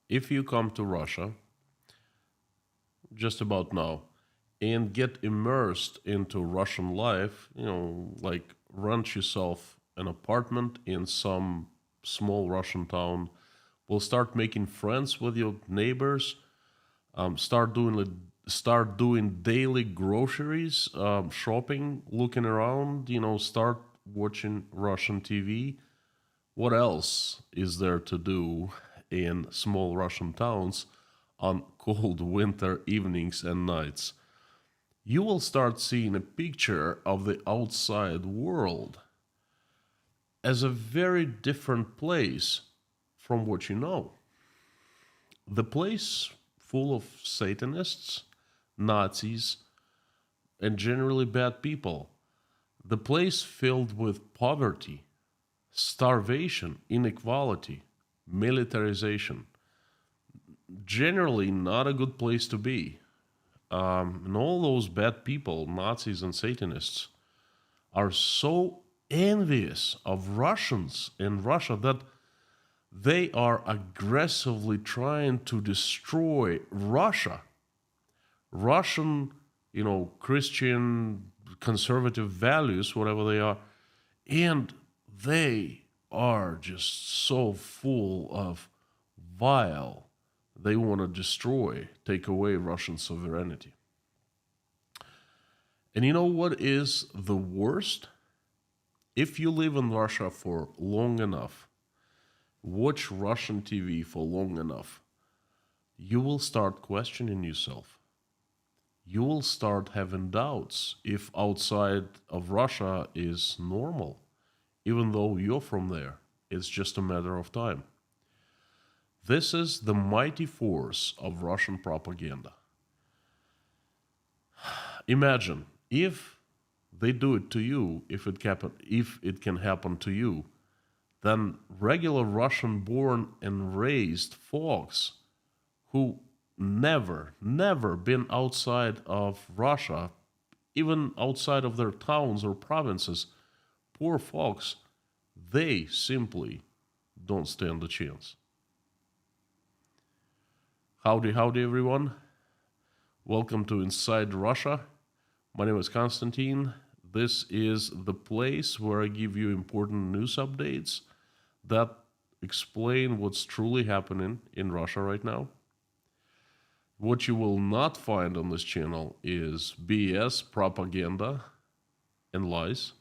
if you come to Russia just about now and get immersed into Russian life, like rent yourself an apartment in some small Russian town, will start making friends with your neighbors, start doing daily groceries, shopping, looking around, start watching Russian TV. What else is there to do in small Russian towns on cold winter evenings and nights? You will start seeing a picture of the outside world as a very different place from what you know. The place full of Satanists, Nazis, and generally bad people. The place filled with poverty, starvation, inequality, militarization. Generally, not a good place to be. And all those bad people, Nazis and Satanists, are so envious of Russians in Russia that they are aggressively trying to destroy Russia. Russian, Christian conservative values, whatever they are, and they are just so full of vile. They want to destroy, take away Russian sovereignty. And you know what is the worst? If you live in Russia for long enough, watch Russian TV for long enough, you will start questioning yourself. You will start having doubts if outside of Russia is normal, even though you're from there. It's just a matter of time. This is the mighty force of Russian propaganda. Imagine if they do it to you, if it can happen to you, then regular Russian born and raised folks who never been outside of Russia, even outside of their towns or provinces, poor folks, they simply don't stand a chance. Howdy, everyone. Welcome to Inside Russia. My name is Konstantin. This is the place where I give you important news updates that explain what's truly happening in Russia right now. What you will not find on this channel is BS, propaganda, and lies.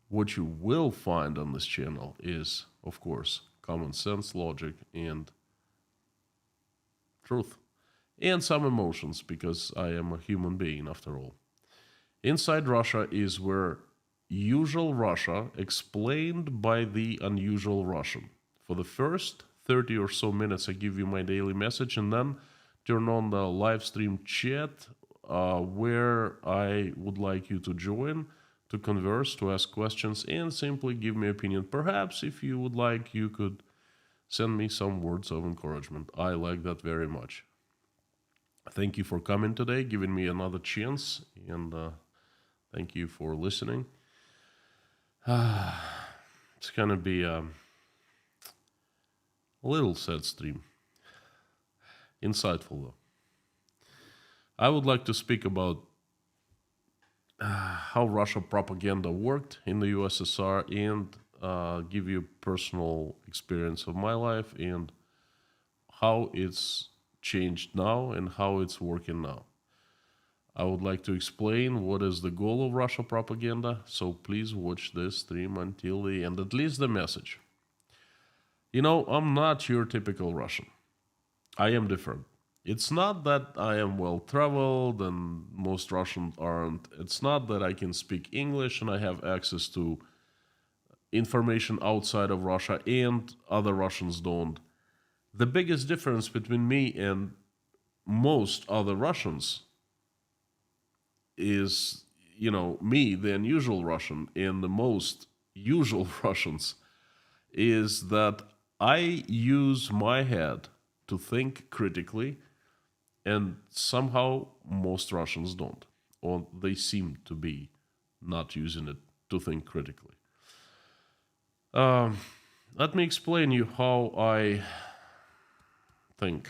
What you will find on this channel is, of course, common sense, logic, and truth. And some emotions, because I am a human being after all. Inside Russia is where usual Russia explained by the unusual Russian. For the first 30 or so minutes, I give you my daily message and then turn on the live stream chat where I would like you to join, to converse, to ask questions, and simply give me opinion. Perhaps if you would like, you could send me some words of encouragement. I like that very much. Thank you for coming today, giving me another chance, and thank you for listening. It's gonna be a little sad stream. Insightful though. I would like to speak about how Russia propaganda worked in the USSR and give you personal experience of my life and how it's changed now and how it's working now. I would like to explain what is the goal of Russia propaganda, so please watch this stream until the end, at least the message. I'm not your typical Russian. I am different. It's not that I am well traveled and most Russians aren't. It's not that I can speak English and I have access to information outside of Russia and other Russians don't. The biggest difference between me and most other Russians is, me, the unusual Russian, and the most usual Russians, is that I use my head to think critically, and somehow most Russians don't, or they seem to be not using it to think critically. Let me explain you how I think.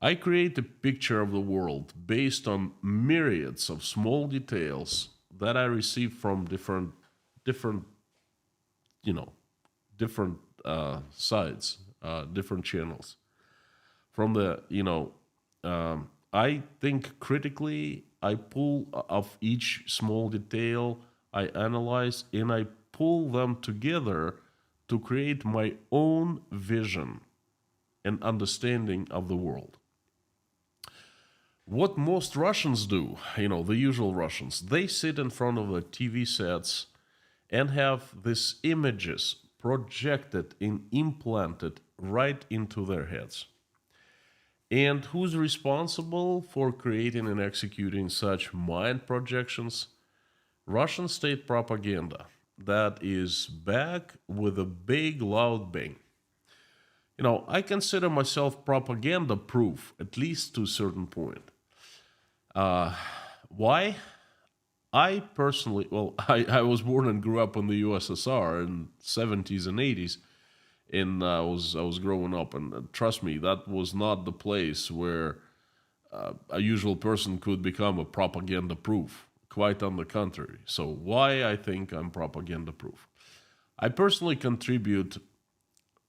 I create a picture of the world based on myriads of small details that I receive from different, you know, different sides, different channels. From the, I think critically. I pull of each small detail. I analyze and I pull them together to create my own vision and understanding of the world. What most Russians do, the usual Russians, they sit in front of the TV sets and have these images projected and implanted right into their heads. And who's responsible for creating and executing such mind projections? Russian state propaganda that is back with a big loud bang. I consider myself propaganda proof, at least to a certain point. Why? I personally, well, I was born and grew up in the USSR in 70s and 80s, and I was growing up, and trust me, that was not the place where a usual person could become a propaganda proof. Quite on the contrary. So why I think I'm propaganda proof? I personally contribute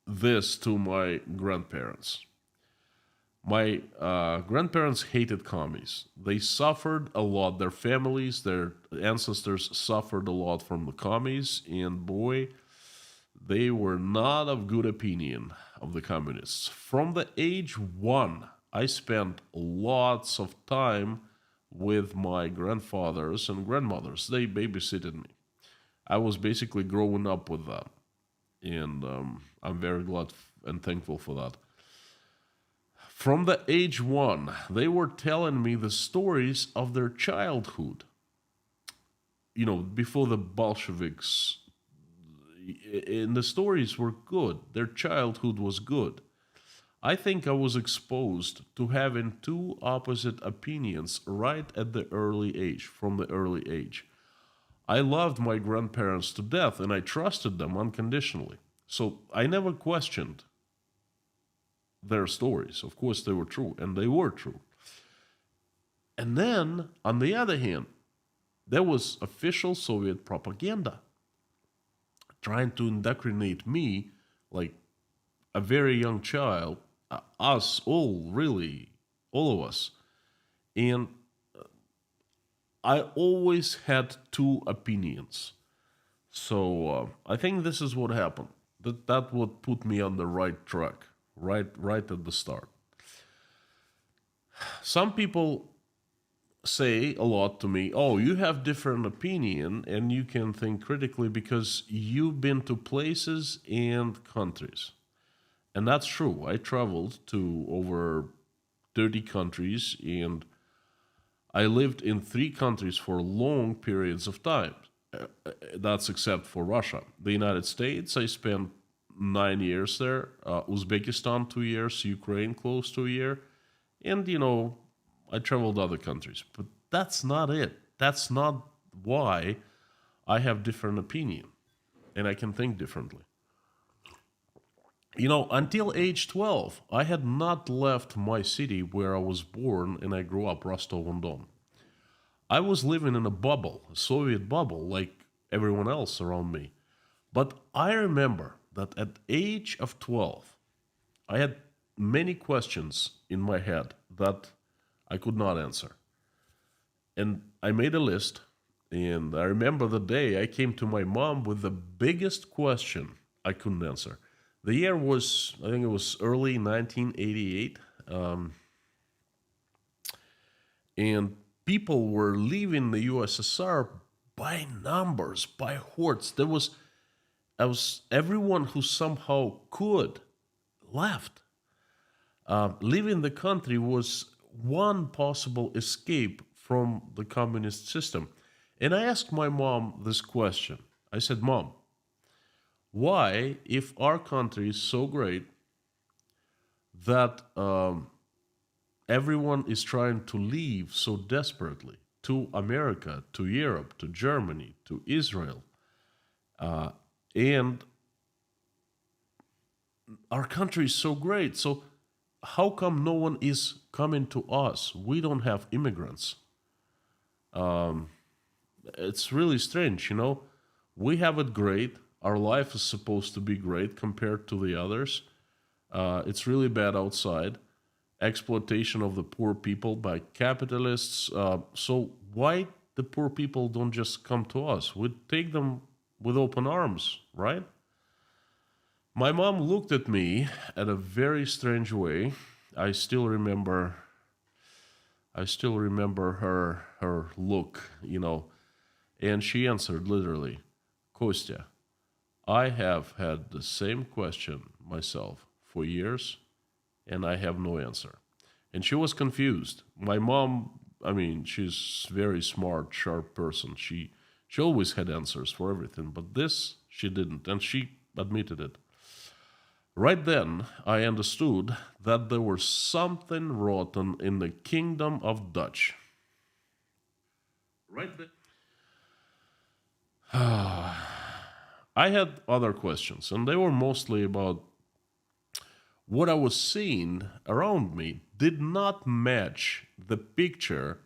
this to my grandparents. My grandparents hated commies. They suffered a lot. Their families, their ancestors suffered a lot from the commies, and boy, they were not of good opinion of the communists. From the age one, I spent lots of time with my grandfathers and grandmothers. They babysitted me. I was basically growing up with them, and I'm very glad and thankful for that. From the age one, they were telling me the stories of their childhood. Before the Bolsheviks, and the stories were good. Their childhood was good. I think I was exposed to having two opposite opinions right at the early age, from the early age. I loved my grandparents to death and I trusted them unconditionally. So I never questioned their stories. Of course, they were true, and they were true. And then, on the other hand, there was official Soviet propaganda trying to indoctrinate me, like a very young child, us all, really, all of us. And I always had two opinions. So I think this is what happened. That would put me on the right track, right at the start. Some people say a lot to me, oh, you have different opinion and you can think critically because you've been to places and countries. And that's true. I traveled to over 30 countries and I lived in three countries for long periods of time. That's except for Russia. The United States, I spent 9 years there. Uzbekistan, 2 years. Ukraine, close to a year. And, I traveled other countries. But that's not it. That's not why I have different opinion. And I can think differently. Until age 12, I had not left my city where I was born and I grew up, Rostov-on-Don. I was living in a bubble, a Soviet bubble, like everyone else around me. But I remember that at age of 12, I had many questions in my head that I could not answer. And I made a list, and I remember the day I came to my mom with the biggest question I couldn't answer. The year was, I think it was early 1988, and people were leaving the USSR by numbers, by hordes. Everyone who somehow could left. Leaving the country was one possible escape from the communist system. And I asked my mom this question. I said, Mom, why, if our country is so great that everyone is trying to leave so desperately to America, to Europe, to Germany, to Israel, and our country is so great. So how come no one is coming to us? We don't have immigrants. Um, it's really strange, you know. We have it great. Our life is supposed to be great compared to the others. It's really bad outside. Exploitation of the poor people by capitalists. So why the poor people don't just come to us? We take them with open arms, right? My mom looked at me at a very strange way. I still remember. I still remember her look, you know, and she answered literally, "Kostya, I have had the same question myself for years, and I have no answer." And she was confused. My mom, I mean, she's very smart, sharp person. She always had answers for everything, but this she didn't, and she admitted it. Right then, I understood that there was something rotten in the kingdom of Dutch. Right then. I had other questions, and they were mostly about what I was seeing around me did not match the picture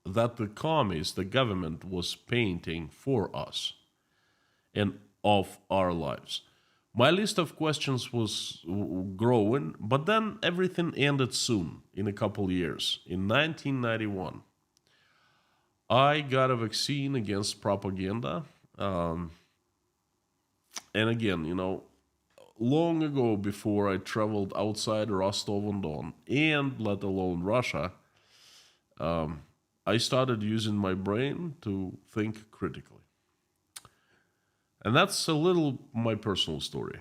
that the commies, the government, was painting for us and of our lives. My list of questions was growing, but then everything ended soon, in a couple years. In 1991, I got a vaccine against propaganda. Um, and again, you know, long ago before I traveled outside Rostov-on-Don and let alone Russia, I started using my brain to think critically. And that's a little my personal story.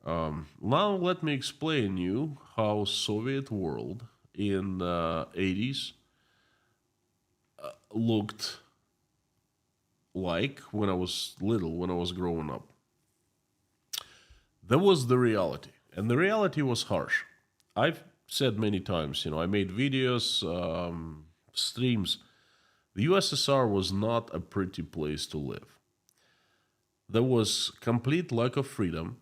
Now let me explain you how Soviet world in 80s looked like when I was little, when I was growing up. There was the reality, and the reality was harsh. I've said many times, you know, I made videos, streams. The USSR was not a pretty place to live. There was complete lack of freedom.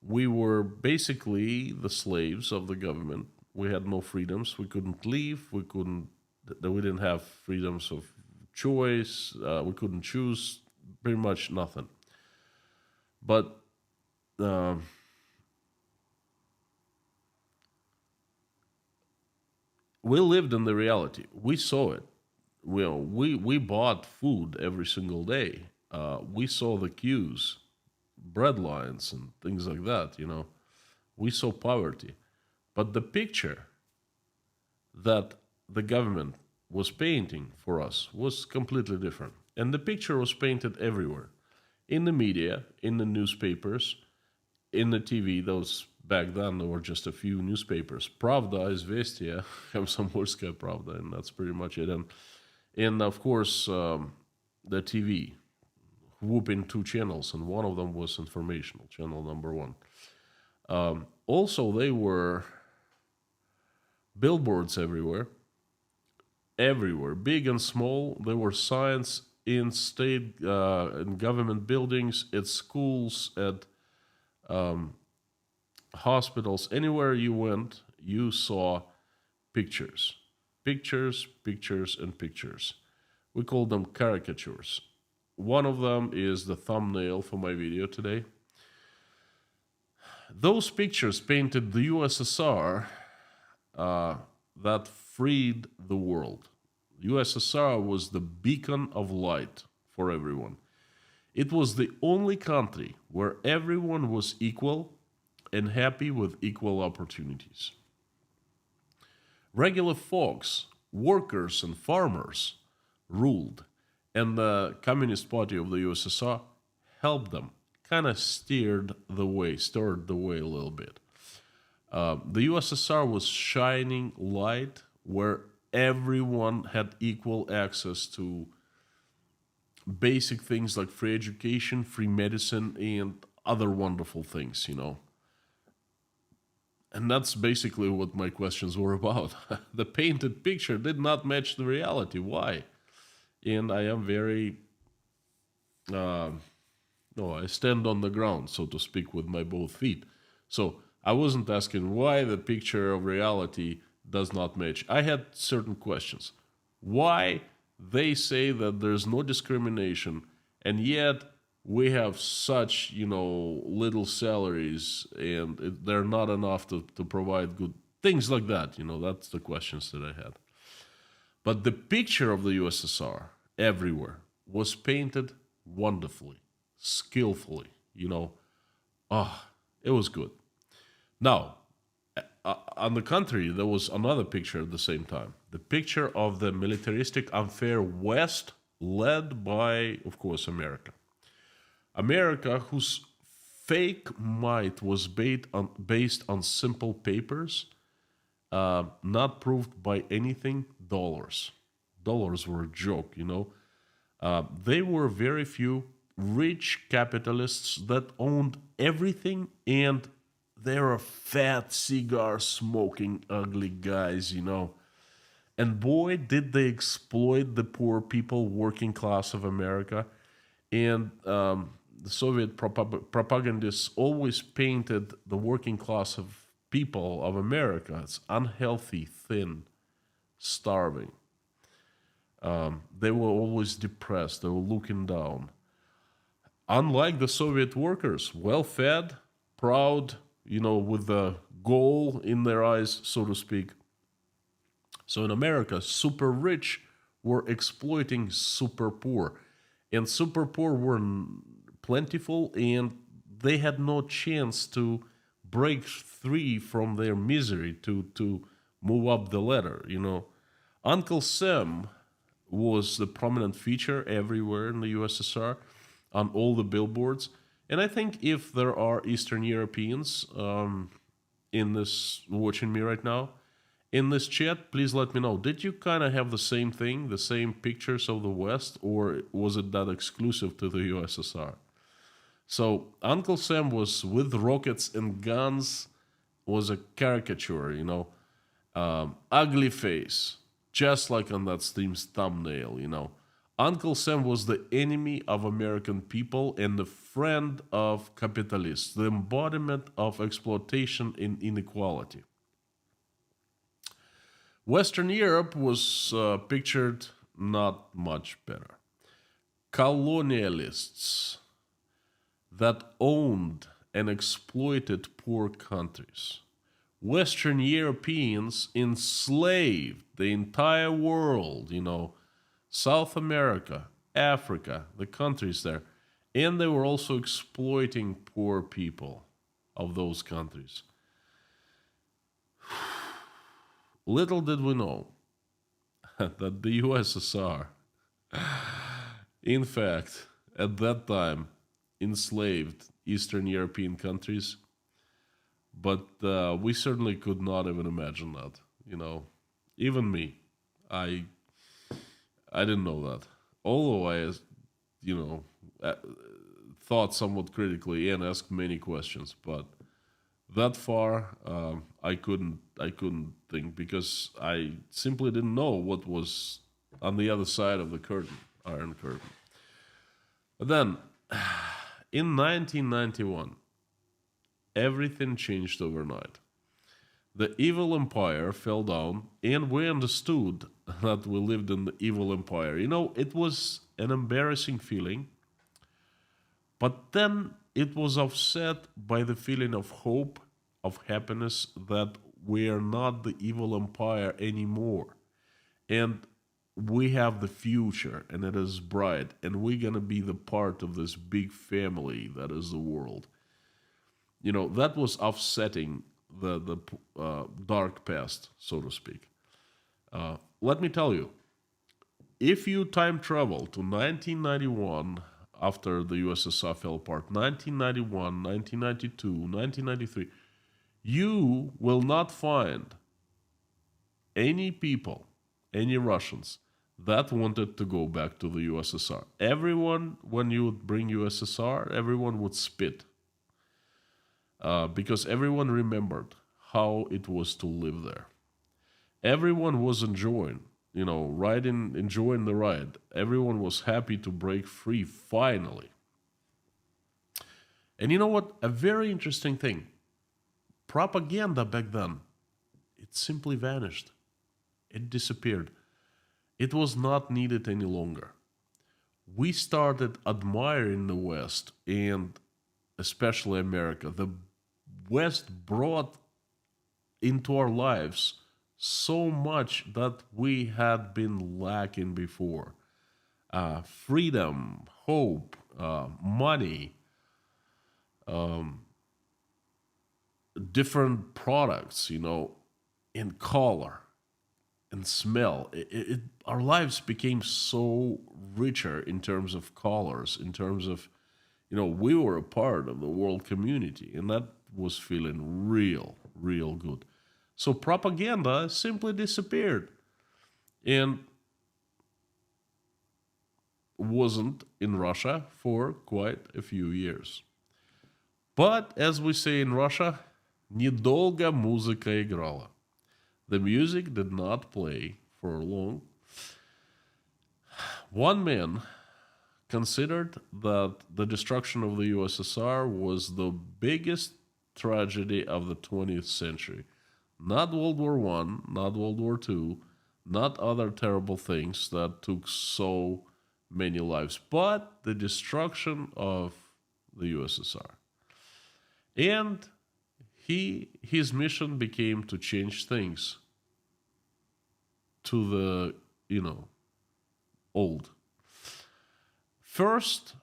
We were basically the slaves of the government. We had no freedoms. We couldn't leave. We didn't have freedoms of choice. We couldn't choose pretty much nothing. But um we lived in the reality. We saw it. We bought food every single day. We saw the queues, bread lines, and things like that. You know, we saw poverty, but the picture that the government was painting for us was completely different, and the picture was painted everywhere, in the media, in the newspapers, in the TV. Those back then there were just a few newspapers. Pravda, Izvestia, Komsomolskaya Pravda, and that's pretty much it. And of course, the TV, whooping two channels, and one of them was informational, channel number one. Also, they were billboards everywhere, everywhere, big and small. There were signs in state and government buildings, at schools, at hospitals. Anywhere you went, you saw pictures, pictures, pictures, and pictures. We call them caricatures. One of them is the thumbnail for my video today. Those pictures painted the USSR that freed the world. USSR was the beacon of light for everyone. It was the only country where everyone was equal and happy with equal opportunities. Regular folks, workers, and farmers ruled, and the Communist Party of the USSR helped them, kind of stirred the way a little bit. The USSR was shining light where everyone had equal access to basic things like free education, free medicine, and other wonderful things, you know. And that's basically what my questions were about. The painted picture did not match the reality. Why? And I am very, no, I stand on the ground, so to speak, with my both feet. So I wasn't asking why the picture of reality does not match. I had certain questions. Why they say that there's no discrimination, and yet we have such, little salaries, and they're not enough to provide good things like that. That's the questions that I had. But the picture of the USSR everywhere was painted wonderfully, skillfully. Ah, it was good. Now, on the contrary, there was another picture at the same time. The picture of the militaristic, unfair West, led by, of course, America. America, whose fake might was based on simple papers, not proved by anything, dollars. Dollars were a joke. They were very few rich capitalists that owned everything, and they were fat, cigar smoking, ugly guys. And boy, did they exploit the poor people, working class of America. And the Soviet propagandists always painted the working class of people of America as unhealthy, thin, starving. They were always depressed. They were looking down. Unlike the Soviet workers, well fed, proud, with the goal in their eyes, so to speak. So in America, super rich were exploiting super poor. And super poor were plentiful, and they had no chance to break free from their misery, to move up the ladder. Uncle Sam was the prominent feature everywhere in the USSR, on all the billboards. And I think if there are Eastern Europeans in this watching me right now, in this chat, please let me know. Did you kind of have the same thing, the same pictures of the West, or was it that exclusive to the USSR? So Uncle Sam was with rockets and guns, was a caricature, ugly face, just like on that stream's thumbnail. Uncle Sam was the enemy of American people and the friend of capitalists, the embodiment of exploitation and inequality. Western Europe was pictured not much better. Colonialists that owned and exploited poor countries. Western Europeans enslaved the entire world, South America, Africa, the countries there. And they were also exploiting poor people of those countries. Little did we know that the USSR, in fact, at that time, enslaved Eastern European countries. But we certainly could not even imagine that. Even me, I didn't know that. Although I, thought somewhat critically and asked many questions, but that far I couldn't think, because I simply didn't know what was on the other side of the curtain, Iron Curtain. But then, in 1991, everything changed overnight. The evil empire fell down, and we understood that we lived in the evil empire. It was an embarrassing feeling, but then it was offset by the feeling of hope, of happiness, that we are not the evil empire anymore. And we have the future, and it is bright, and we're going to be the part of this big family that is the world. That was offsetting the dark past, so to speak. Let me tell you, if you time travel to 1991, after the USSR fell apart, 1991, 1992, 1993, you will not find any people, any Russians, that wanted to go back to the USSR. Everyone, when you would bring USSR, everyone would spit. Because everyone remembered how it was to live there. Everyone was enjoying the ride. Everyone was happy to break free finally. And you know what? A very interesting thing. propaganda back then, it simply vanished. It disappeared. It was not needed any longer. We started admiring the West and especially America. The West brought into our lives so much that we had been lacking before: freedom, hope, money, different products, in color and smell. Our lives became so richer in terms of colors, in terms of, we were a part of the world community, and that was feeling real good. So propaganda simply disappeared and wasn't in Russia for quite a few years. But as we say in Russia, недолго музыка играла. The music did not play for long. One man considered that the destruction of the USSR was the biggest tragedy of the 20th century. Not World War One, not World War Two, not other terrible things that took so many lives, but the destruction of the USSR. And his mission became to change things to the, old. First,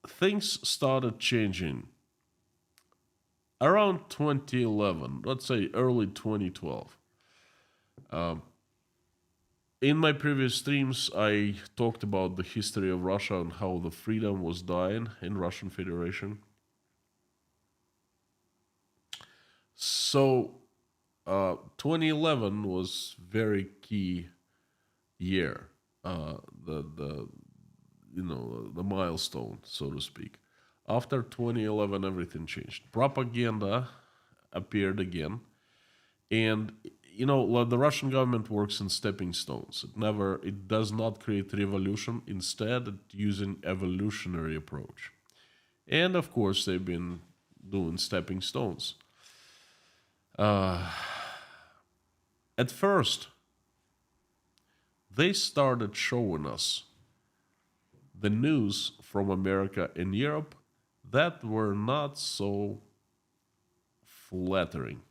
things started changing around 2011, let's say early 2012. In my previous streams, I talked about the history of Russia and how the freedom was dying in Russian Federation. So, 2011 was very key year, the the milestone, so to speak. After 2011, everything changed. Propaganda appeared again, and the Russian government works in stepping stones. It does not create revolution. Instead, it using evolutionary approach, and of course, they've been doing stepping stones. At first, they started showing us the news from America and Europe that were not so flattering.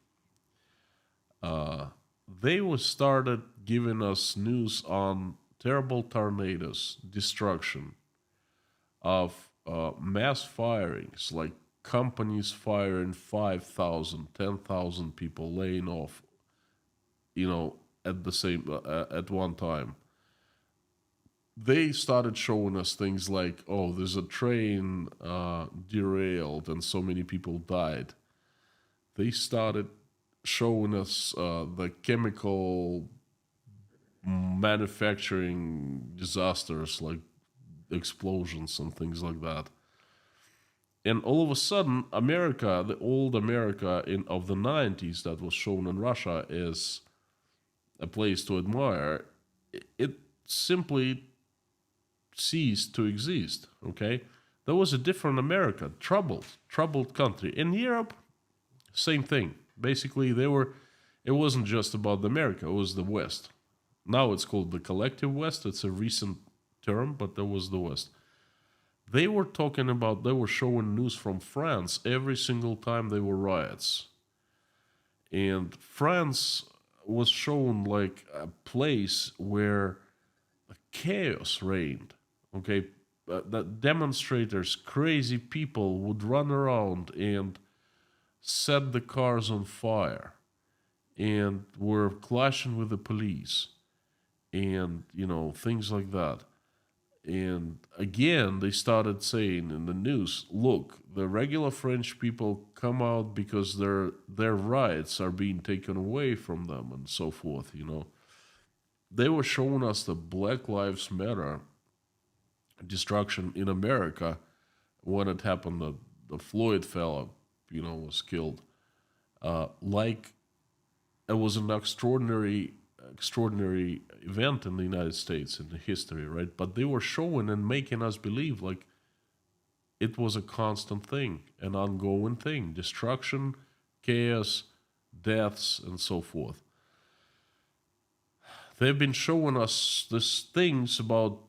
They started giving us news on terrible tornadoes, destruction, of mass firings, like companies firing 5,000, 10,000 people, laying off, at one time. They started showing us things like, oh, there's a train derailed and so many people died. They started showing us the chemical manufacturing disasters, like explosions and things like that. And all of a sudden, America, the old America of the 90s that was shown in Russia as a place to admire, it simply ceased to exist, okay? There was a different America, troubled country. In Europe, same thing. Basically, it wasn't just about America, it was the West. Now it's called the collective West. It's a recent term, but there was the West. They were showing news from France every single time there were riots. And France was shown like a place where chaos reigned. Okay, the demonstrators, crazy people would run around and set the cars on fire and were clashing with the police and, things like that. And again, they started saying in the news, look, the regular French people come out because their rights are being taken away from them and so forth, They were showing us the Black Lives Matter destruction in America when it happened, the Floyd fella, was killed. Like it was an extraordinary event in the United States in the history, right? But they were showing and making us believe like it was a constant thing, an ongoing thing. Destruction chaos, deaths, and so forth. They've been showing us these things about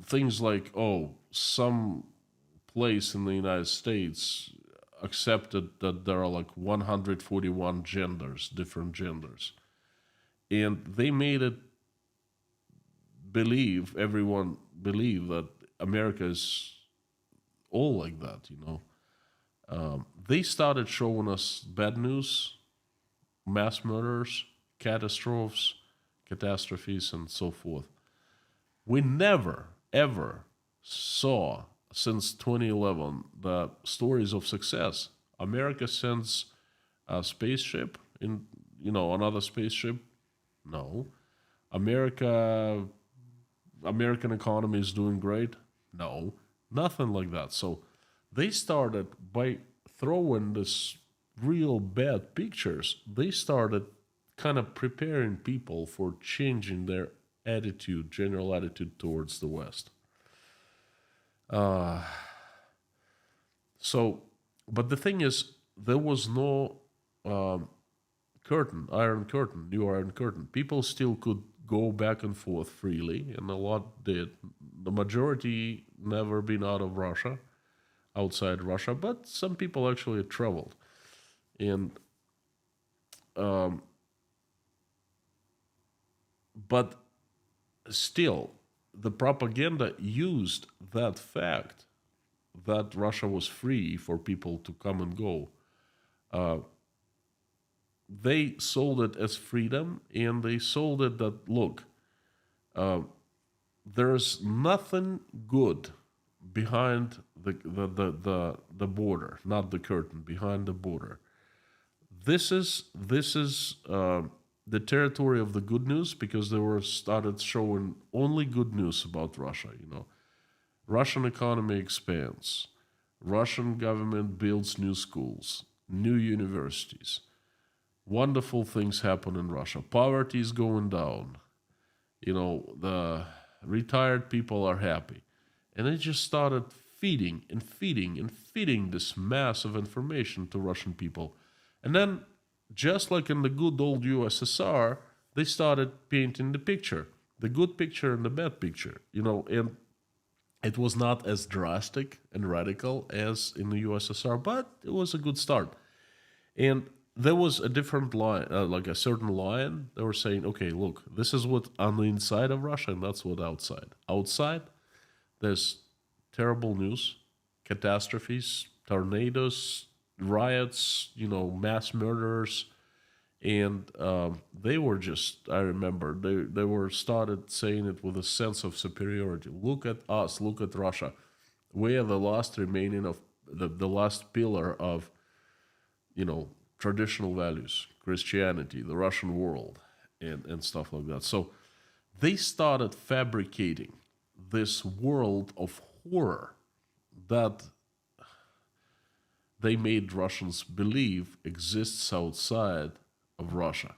things like, oh, some place in the United States accepted that there are like 141 genders, different genders. And they made it everyone believe that America is all like that, you know. They started showing us bad news, mass murders, catastrophes, and so forth. We never, ever saw since 2011 the stories of success. America sends a spaceship in, another spaceship. No. American economy is doing great. No, nothing like that. So they started by throwing this real bad pictures. They started kind of preparing people for changing their attitude, general attitude towards the West. Uh, so, but the thing is, there was no new iron curtain. People still could go back and forth freely, and a lot did. The majority never been out of Russia, outside Russia, but some people actually traveled. And um, but still, the propaganda used that fact that Russia was free for people to come and go. Uh, they sold it as freedom, and they sold it that, look, uh, there's nothing good behind the border, not the curtain, behind the border. This is the territory of the good news, because they were started showing only good news about Russia. Russian economy expands, Russian government builds new schools, new universities. Wonderful things happen in Russia. Poverty is going down. The retired people are happy. And they just started feeding and feeding and feeding this mass of information to Russian people. And then, just like in the good old USSR, they started painting the picture, the good picture and the bad picture, and it was not as drastic and radical as in the USSR, but it was a good start. And there was a different line, like a certain line. They were saying, okay, look, this is what on the inside of Russia, and that's what outside. Outside, there's terrible news, catastrophes, tornadoes, riots, mass murders. And they were just, I remember, they were started saying it with a sense of superiority. Look at us, look at Russia. We are the last remaining of the last pillar of, traditional values, Christianity, the Russian world, and stuff like that. So they started fabricating this world of horror that they made Russians believe exists outside of Russia.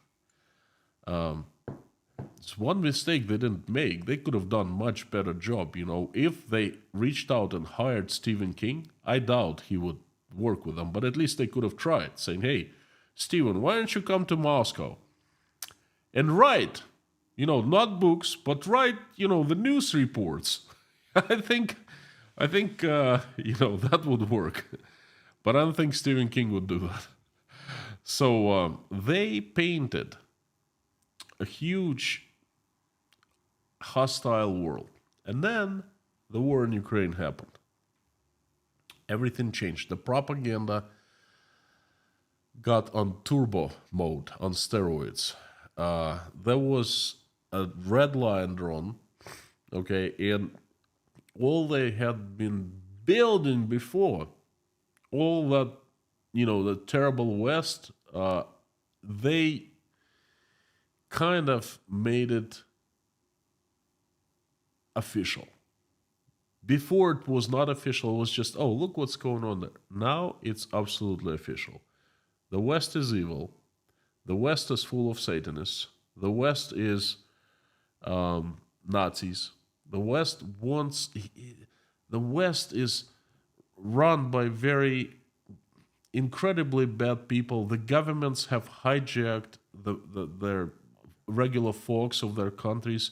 It's one mistake they didn't make. They could have done much better job. If they reached out and hired Stephen King, I doubt he would work with them, but at least they could have tried, saying, hey, Stephen, why don't you come to Moscow and write, not books, but write, the news reports. I think that would work. But I don't think Stephen King would do that. So they painted a huge hostile world. And then the war in Ukraine happened. Everything changed. The propaganda got on turbo mode, on steroids. There was a red line drawn, okay, and all they had been building before, all that, the terrible West, they kind of made it official. Before it was not official, it was just, oh, look what's going on there. Now it's absolutely official. The West is evil. The West is full of Satanists. The West is Nazis. The West wants. The West is run by very incredibly bad people. The governments have hijacked their regular folks of their countries,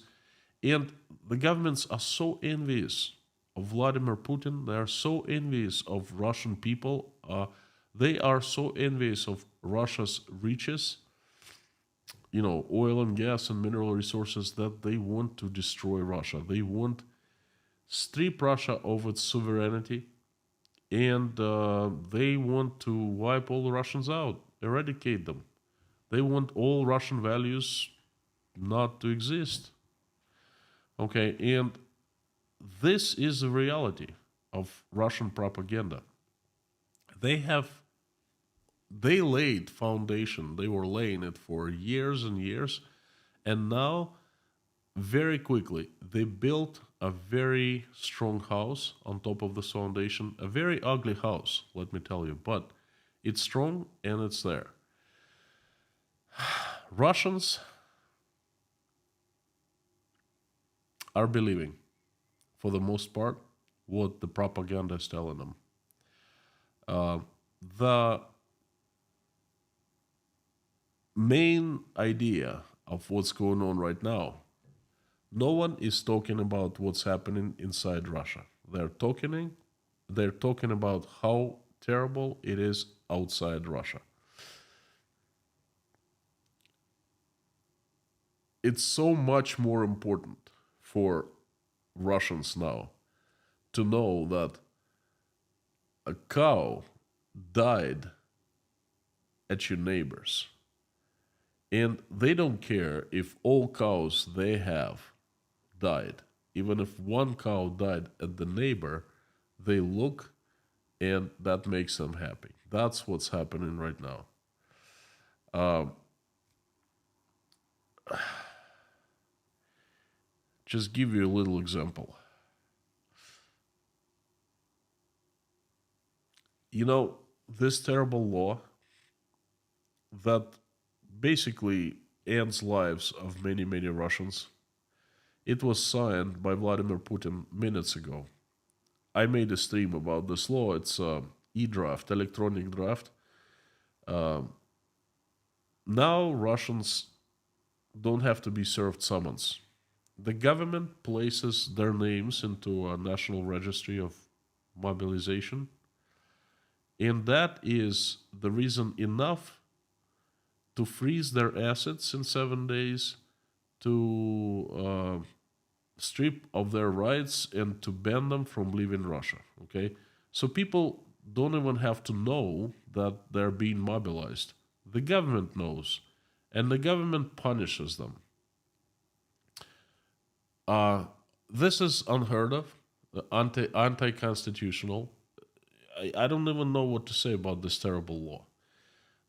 and the governments are so envious of Vladimir Putin. They are so envious of Russian people. They are so envious of Russia's riches, oil and gas and mineral resources, that they want to destroy Russia. They want strip Russia of its sovereignty, and they want to wipe all the Russians out, eradicate them. They want all Russian values not to exist. Okay, and this is the reality of Russian propaganda. They have they laid foundation. They were laying it for years and years, and now very quickly they built a very strong house on top of this foundation. A very ugly house, let me tell you, but it's strong and it's there. Russians are believing, for the most part, what the propaganda is telling them. The main idea of what's going on right now, no one is talking about what's happening inside Russia. They're talking about how terrible it is outside Russia. It's so much more important for Russians now to know that a cow died at your neighbors. And they don't care if all cows they have died. Even if one cow died at the neighbor, they look and that makes them happy. That's what's happening right now. Just give you a little example. This terrible law that basically ends lives of many, many Russians. It was signed by Vladimir Putin minutes ago. I made a stream about this law. It's e-draft, electronic draft. Now Russians don't have to be served summons. The government places their names into a national registry of mobilization, and that is the reason enough to freeze their assets in 7 days, to strip of their rights, and to ban them from leaving Russia. Okay, so people don't even have to know that they're being mobilized. The government knows, and the government punishes them. This is unheard of, anti-constitutional. I don't even know what to say about this terrible law.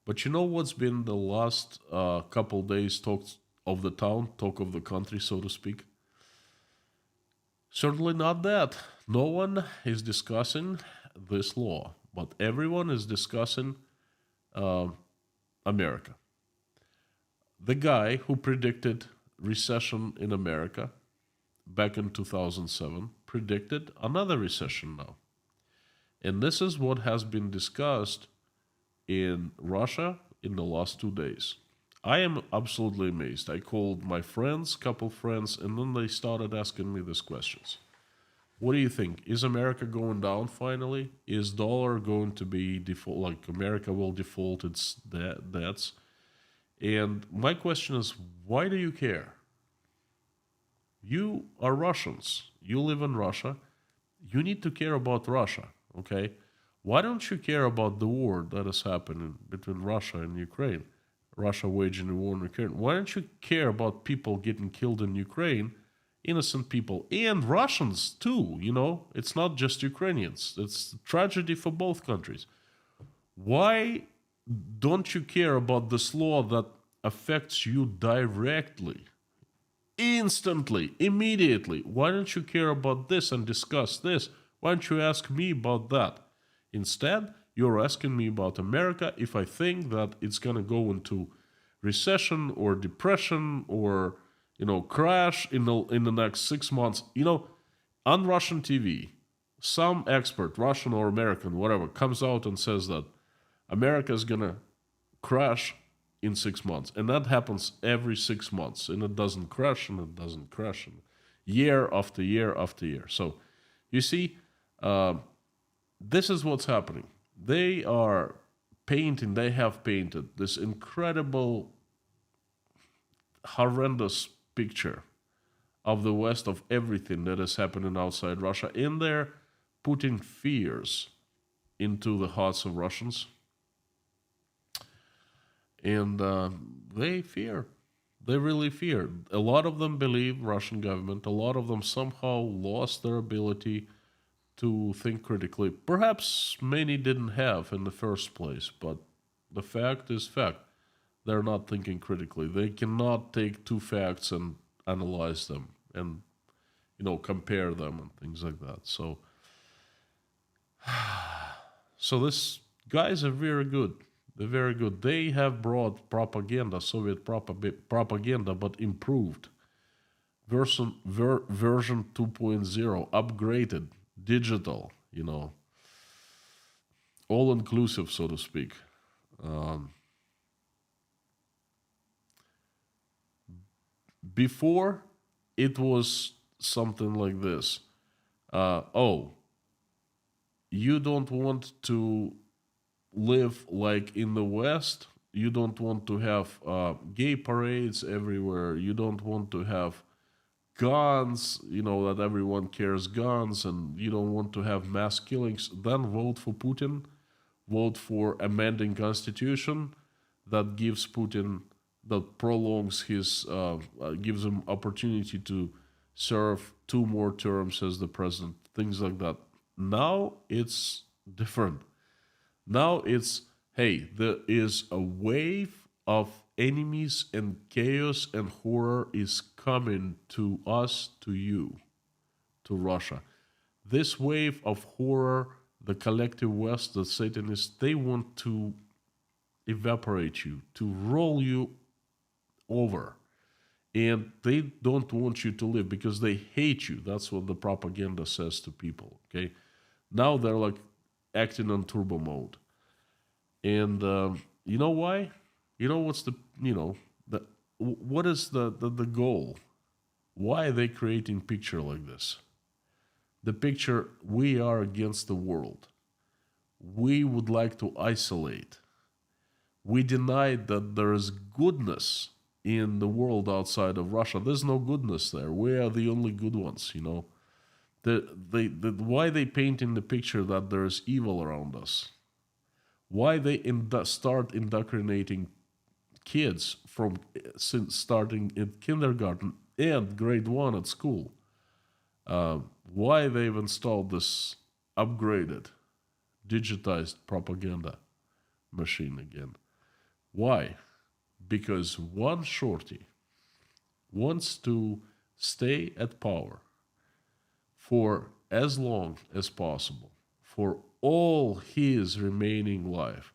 But you know what's been the last couple days talk of the town, talk of the country, so to speak? Certainly not that. No one is discussing this law, but everyone is discussing America. The guy who predicted recession in America back in 2007 predicted another recession now. And this is what has been discussed in Russia in the last 2 days. I am absolutely amazed. I called my friends, couple friends, and then they started asking me these questions. What do you think? Is America going down finally? Is dollar going to be default? Like America will default its debts? And my question is, why do you care? You are Russians. You live in Russia. You need to care about Russia, okay? Why don't you care about the war that is happening between Russia and Ukraine? Russia waging a war in Ukraine. Why don't you care about people getting killed in Ukraine, innocent people, and Russians too? It's not just Ukrainians. It's a tragedy for both countries. Why don't you care about this law that affects you directly, instantly, immediately? Why don't you care about this and discuss this? Why don't you ask me about that? Instead, you're asking me about America if I think that it's going to go into recession or depression or, crash in the next 6 months. On Russian TV, some expert, Russian or American, whatever, comes out and says that America is gonna crash in 6 months, and that happens every 6 months, and it doesn't crash, and it doesn't crash, and year after year after year. So, you see, uh, this is what's happening. They are painting. They have painted this incredible, horrendous picture of the West, of everything that is happening outside Russia, and they're putting fears into the hearts of Russians, and they fear. They really fear. A lot of them believe Russian government. A lot of them somehow lost their ability to think critically. Perhaps many didn't have in the first place, but the fact is fact. They're not thinking critically. They cannot take two facts and analyze them and compare them and things like that. So this guys are very good. They're very good. They have brought propaganda, Soviet propaganda, but improved. Version 2.0, upgraded, digital, all inclusive, so to speak. Um, Before, it was something like this. Oh, you don't want to live like in the West. You don't want to have gay parades everywhere. You don't want to have guns, that everyone carries guns, and you don't want to have mass killings. Then vote for Putin. Vote for amending constitution that gives Putin, that prolongs his, gives him opportunity to serve 2 more terms as the president. Things like that. Now it's different. Now it's, hey, there is a wave of enemies, and chaos and horror is coming to us, to you, to Russia. This wave of horror, the collective West, the Satanists, they want to evaporate you, to roll you over. And they don't want you to live because they hate you. That's what the propaganda says to people, okay? Now they're like acting on turbo mode. And you know why? You know what's the what is the goal? Why are they creating picture like this? The picture, we are against the world. We would like to isolate. We deny that there is goodness in the world outside of Russia. There's no goodness there. We are the only good ones, why they paint in the picture that there is evil around us? Why they start indoctrinating kids from since starting in kindergarten and grade 1 at school? Why they've installed this upgraded, digitized propaganda machine again? Why? Because one shorty wants to stay at power for as long as possible, for all his remaining life.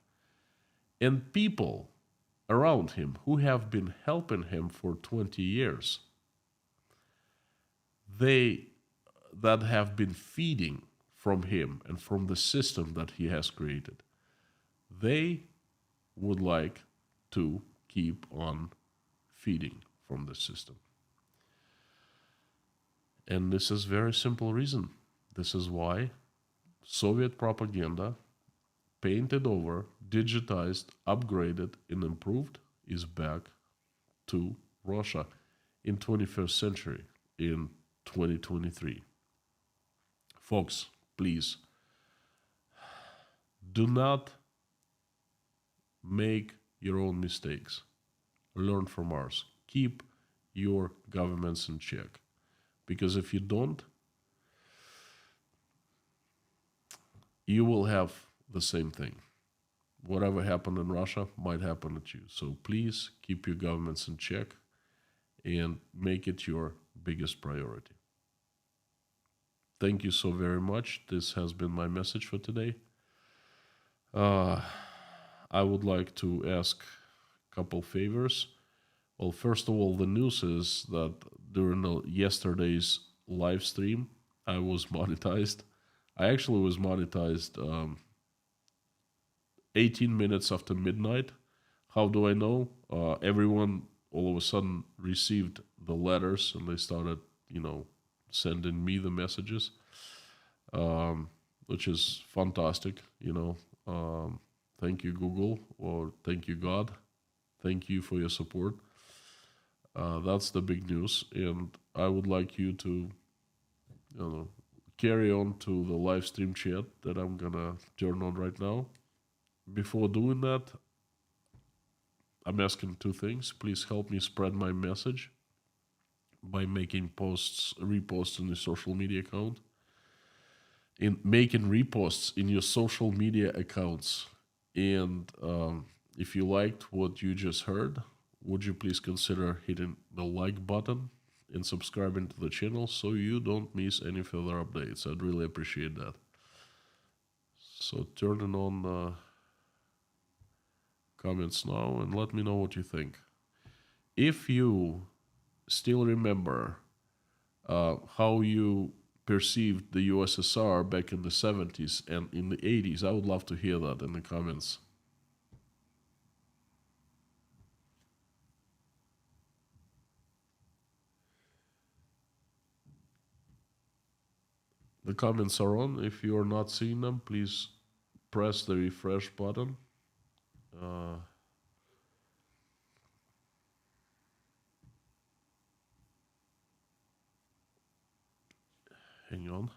And people around him who have been helping him for 20 years, they that have been feeding from him and from the system that he has created, they would like to keep on feeding from the system. And this is very simple reason. This is why Soviet propaganda, painted over, digitized, upgraded, and improved, is back to Russia in 21st century, in 2023. Folks, please, do not make your own mistakes. Learn from ours. Keep your governments in check. Because if you don't, you will have the same thing. Whatever happened in Russia might happen to you. So please keep your governments in check and make it your biggest priority. Thank you so very much. This has been my message for today. I would like to ask a couple favors. Well, first of all, the news is that during yesterday's live stream, I was monetized. I actually was monetized 18 minutes after midnight. How do I know? Everyone all of a sudden received the letters and they started, sending me the messages, which is fantastic. Thank you, Google, or thank you, God. Thank you for your support. That's the big news, and I would like you to, carry on to the live stream chat that I'm gonna turn on right now. Before doing that, I'm asking two things. Please help me spread my message by making reposts in your social media account, in making reposts in your social media accounts. And if you liked what you just heard, would you please consider hitting the like button and subscribing to the channel so you don't miss any further updates? I'd really appreciate that. So turning on the comments now and let me know what you think. If you still remember how you perceived the USSR back in the 70s and in the 80s, I would love to hear that in the comments. The comments are on. If you are not seeing them, please press the refresh button. Hang on.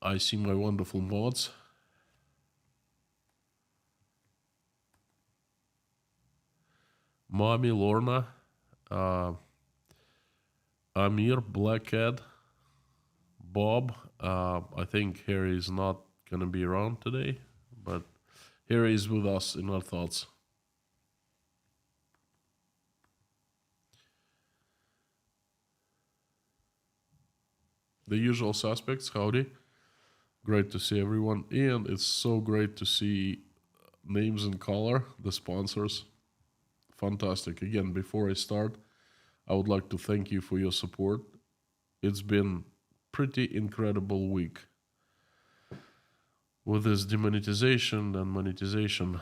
I see my wonderful mods. Mommy, Lorna, Amir, Black Cat, Bob. I think Harry is not gonna be around today, but Harry is with us in our thoughts. The usual suspects, howdy. Great to see everyone, and it's so great to see names in color, the sponsors. Fantastic. Again, before I start, I would like to thank you for your support. It's been pretty incredible week with this demonetization and monetization.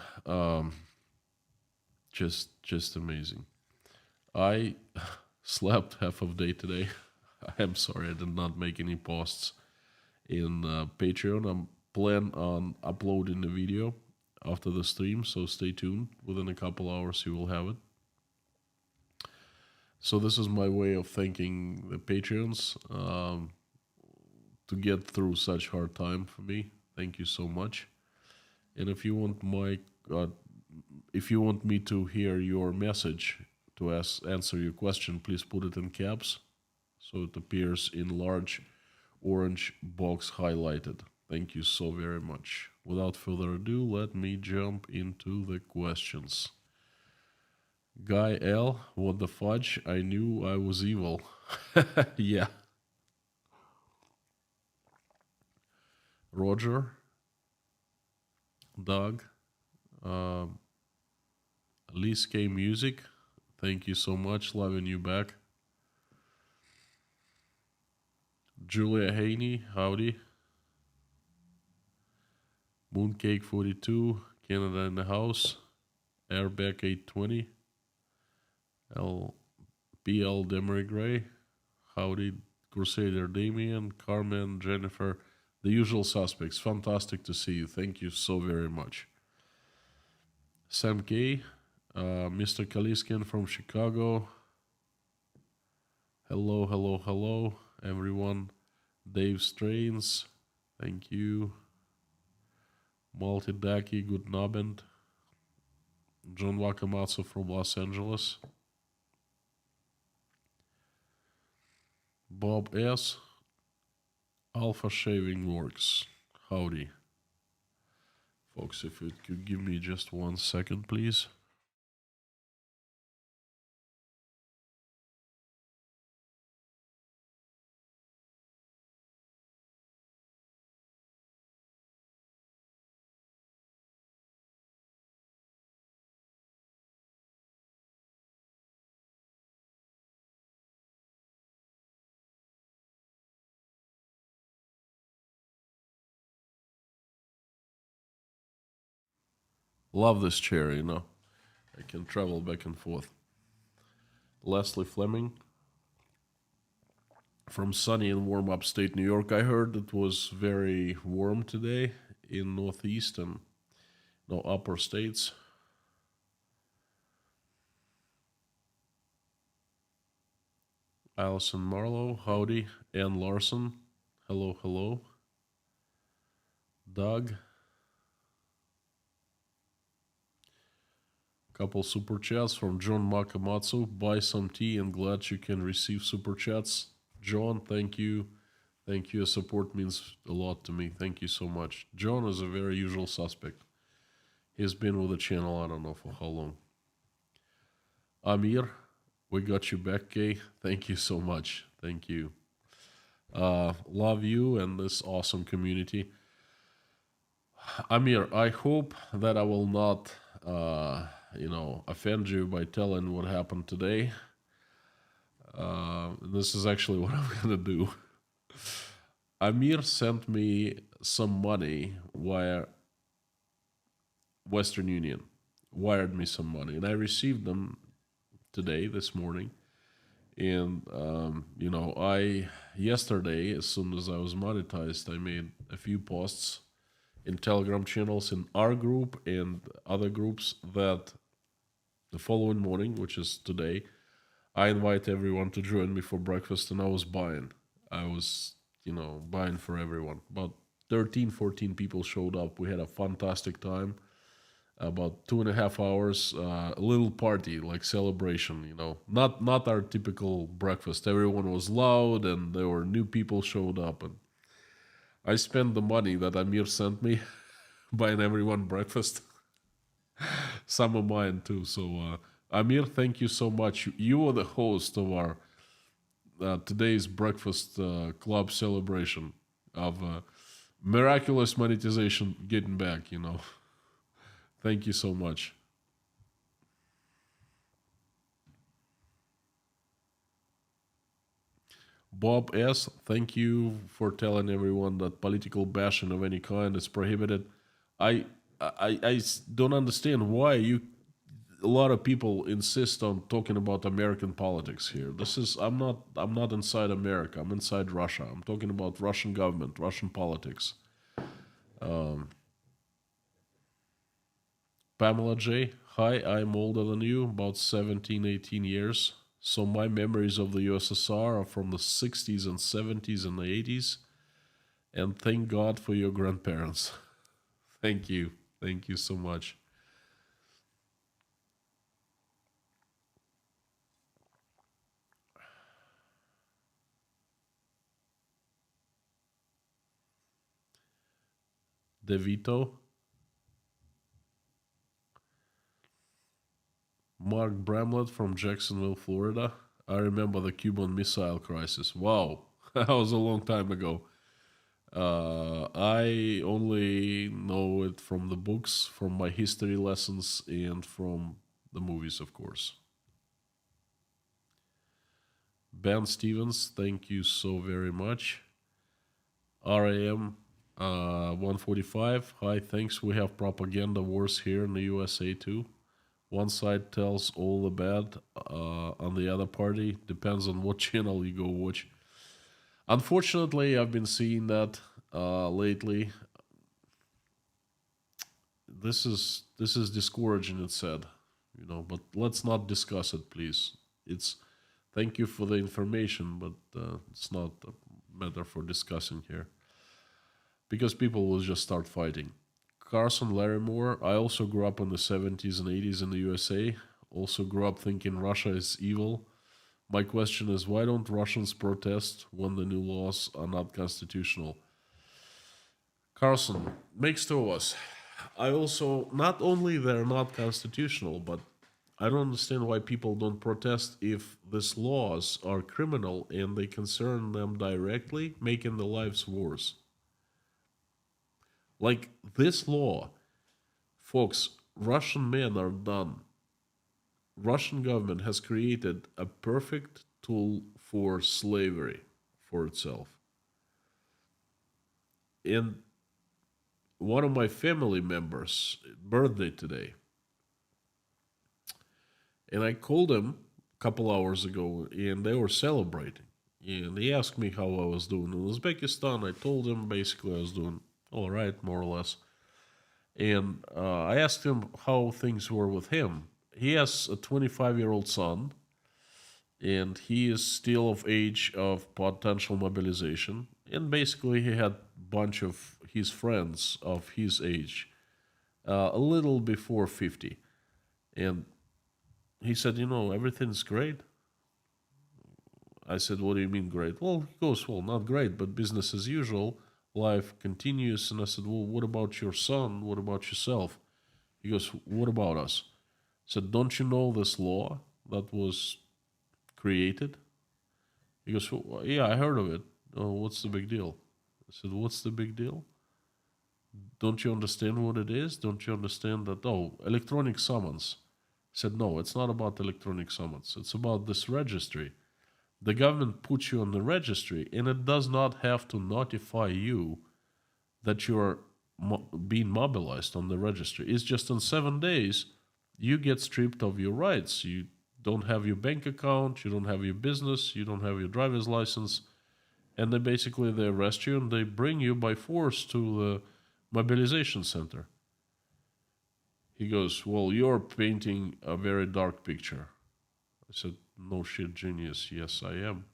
Just amazing. I slept half of day today. I'm sorry I did not make any posts in Patreon. I'm plan on uploading the video after the stream, so stay tuned. Within a couple hours you will have it. So this is my way of thanking the Patreons to get through such hard time for me. Thank you so much. And if you want me to hear your message to answer your question, please put it in caps so it appears in large orange box highlighted. Thank you so very much. Without further ado, let me jump into the questions. Guy L, what the fudge? I knew I was evil. Yeah. Roger, Doug, Liz K Music, thank you so much. Loving you back. Julia Haney, howdy. Mooncake 42, Canada in the house. Airback 820. PL Demery Gray, howdy. Crusader Damien, Carmen, Jennifer, the usual suspects. Fantastic to see you. Thank you so very much. Sam K, Mr. Kaliskin from Chicago. Hello, hello, hello, everyone. Dave Strains, thank you. Multidaki, good nabend. John Wakamatsu from Los Angeles. Bob S. Alpha Shaving Works. Howdy. Folks, if you could give me just 1 second, please. Love this chair, you know. I can travel back and forth. Leslie Fleming from sunny and warm upstate New York. I heard it was very warm today in Northeast and no upper states. Allison Marlowe, howdy. Ann Larson, hello, hello. Doug, couple super chats from John Makamatsu. Buy some tea and glad you can receive super chats. John, thank you. Thank you. Your support means a lot to me. Thank you so much. John is a very usual suspect. He's been with the channel, I don't know for how long. Amir, we got you back, Kay. Thank you so much. Thank you. Love you and this awesome community. Amir, I hope that I will not, offend you by telling what happened today. This is actually what I'm gonna do. Amir sent me some money via Western Union, wired me some money, and I received them today, this morning. And I yesterday, as soon as I was monetized, I made a few posts in Telegram channels in our group and other groups that the following morning, which is today, I invite everyone to join me for breakfast, and I was buying. I was, buying for everyone. About 13, 14 people showed up. We had a fantastic time. About 2.5 hours, a little party, like celebration, Not our typical breakfast. Everyone was loud, and there were new people showed up, and I spent the money that Amir sent me buying everyone breakfast. Some of mine too. So, Amir, thank you so much. You are the host of our today's breakfast club celebration of miraculous monetization getting back. Thank you so much. Bob S., thank you for telling everyone that political bashing of any kind is prohibited. I don't understand why a lot of people insist on talking about American politics here. I'm not inside America. I'm inside Russia. I'm talking about Russian government, Russian politics. Pamela J. Hi, I'm older than you, about 17, 18 years. So my memories of the USSR are from the 60s and 70s and the 80s. And thank God for your grandparents. Thank you. Thank you so much. DeVito. Mark Bramlett from Jacksonville, Florida. I remember the Cuban Missile Crisis. Wow, that was a long time ago. I only know it from the books, from my history lessons, and from the movies, of course. Ben Stevens, thank you so very much. RAM 145, hi, thanks. We have propaganda wars here in the USA too. One side tells all the bad on the other party. Depends on what channel you go watch. Unfortunately, I've been seeing that lately. This is discouraging. It's sad, But let's not discuss it, please. It's thank you for the information, but it's not a matter for discussing here because people will just start fighting. Carson Larimore, I also grew up in the 70s and 80s in the USA. Also grew up thinking Russia is evil. My question is, why don't Russians protest when the new laws are not constitutional? Carson, makes two of us. I also, not only they're not constitutional, but I don't understand why people don't protest if these laws are criminal and they concern them directly, making their lives worse. Like this law, folks, Russian men are done. Russian government has created a perfect tool for slavery for itself. And one of my family members' birthday today, and I called them a couple hours ago, and they were celebrating. And he asked me how I was doing in Uzbekistan. I told him basically I was doing all right, more or less. And I asked him how things were with him. He has a 25-year-old son, and he is still of age of potential mobilization. And basically, he had a bunch of his friends of his age, a little before 50. And he said, everything's great. I said, what do you mean great? Well, he goes, well, not great, but business as usual. Life continues. And I said, well, what about your son? What about yourself? He goes, what about us? I said, don't you know this law that was created? He goes, well, yeah, I heard of it. Oh, what's the big deal? I said, what's the big deal? Don't you understand what it is? Don't you understand that, electronic summons? I said, no, it's not about electronic summons. It's about this registry. The government puts you on the registry, and it does not have to notify you that you are being mobilized on the registry. It's just in 7 days, you get stripped of your rights. You don't have your bank account, you don't have your business, you don't have your driver's license, and they arrest you and they bring you by force to the mobilization center. He goes, well, you're painting a very dark picture. I said, no shit, genius. Yes, I am.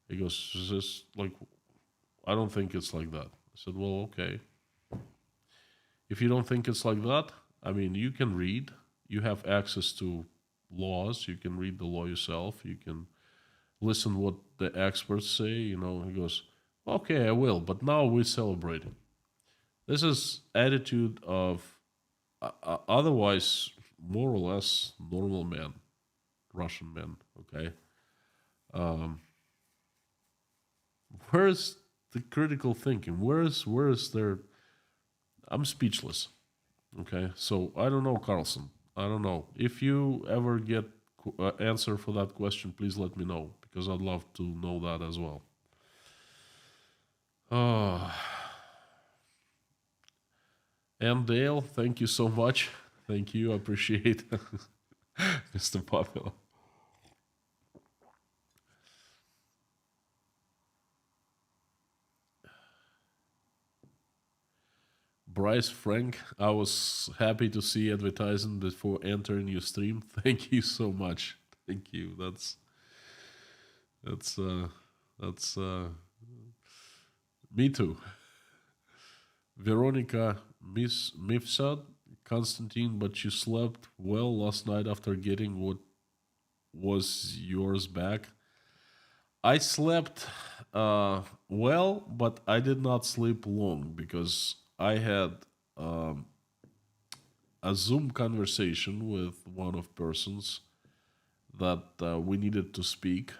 He goes, is this like, I don't think it's like that. I said, well, okay. If you don't think it's like that, I mean, you can read. You have access to laws. You can read the law yourself. You can listen what the experts say. He goes, okay, I will. But now we're celebrating. This is attitude of otherwise more or less normal men, Russian men. Okay, where's the critical thinking? Where's their? I'm speechless. Okay, so I don't know, Carlson. I don't know. If you ever get answer for that question, please let me know because I'd love to know that as well. And Dale, thank you so much. Thank you. I appreciate Mr. Popular. Bryce Frank, I was happy to see advertising before entering your stream. Thank you so much. Thank you. That's that's me too. Veronica Mifsad, Constantine, but you slept well last night after getting what was yours back. I slept well, but I did not sleep long because I had um, a Zoom conversation with one of persons that we needed to speak,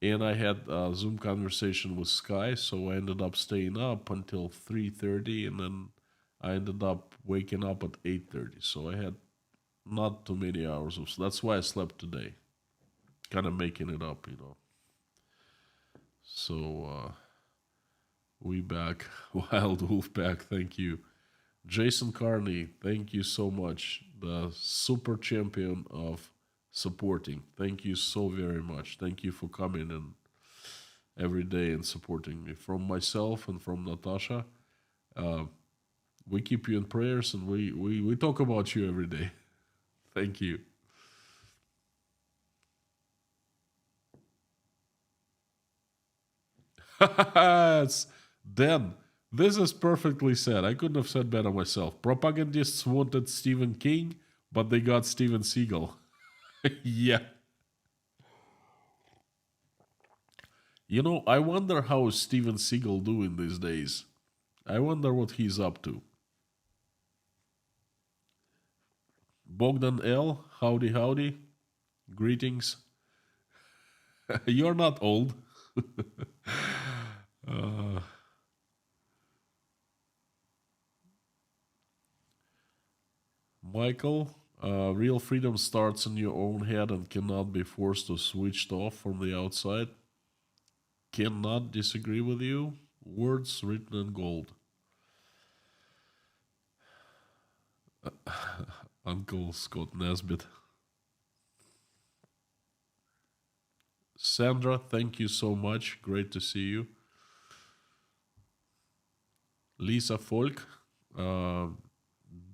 and I had a Zoom conversation with Sky, so I ended up staying up until 3:30, and then I ended up waking up at 8:30. So I had not too many hours of. That's why I slept today, kind of making it up. So we back, Wild Wolf back. Thank you, Jason Carney. Thank you so much, the super champion of supporting. Thank you so very much. Thank you for coming in every day and supporting me. From myself and from Natasha, uh, we keep you in prayers and we talk about you every day. Thank you. It's Dan. This is perfectly said. I couldn't have said better myself. Propagandists wanted Stephen King, but they got Steven Seagal. Yeah. I wonder how Steven Seagal doing these days. I wonder what he's up to. Bogdan L, howdy howdy. Greetings. You're not old. uh, Michael, real freedom starts in your own head and cannot be forced or switched off from the outside. Cannot disagree with you. Words written in gold. Uncle Scott Nesbitt. Sandra, thank you so much. Great to see you. Lisa Falk, uh,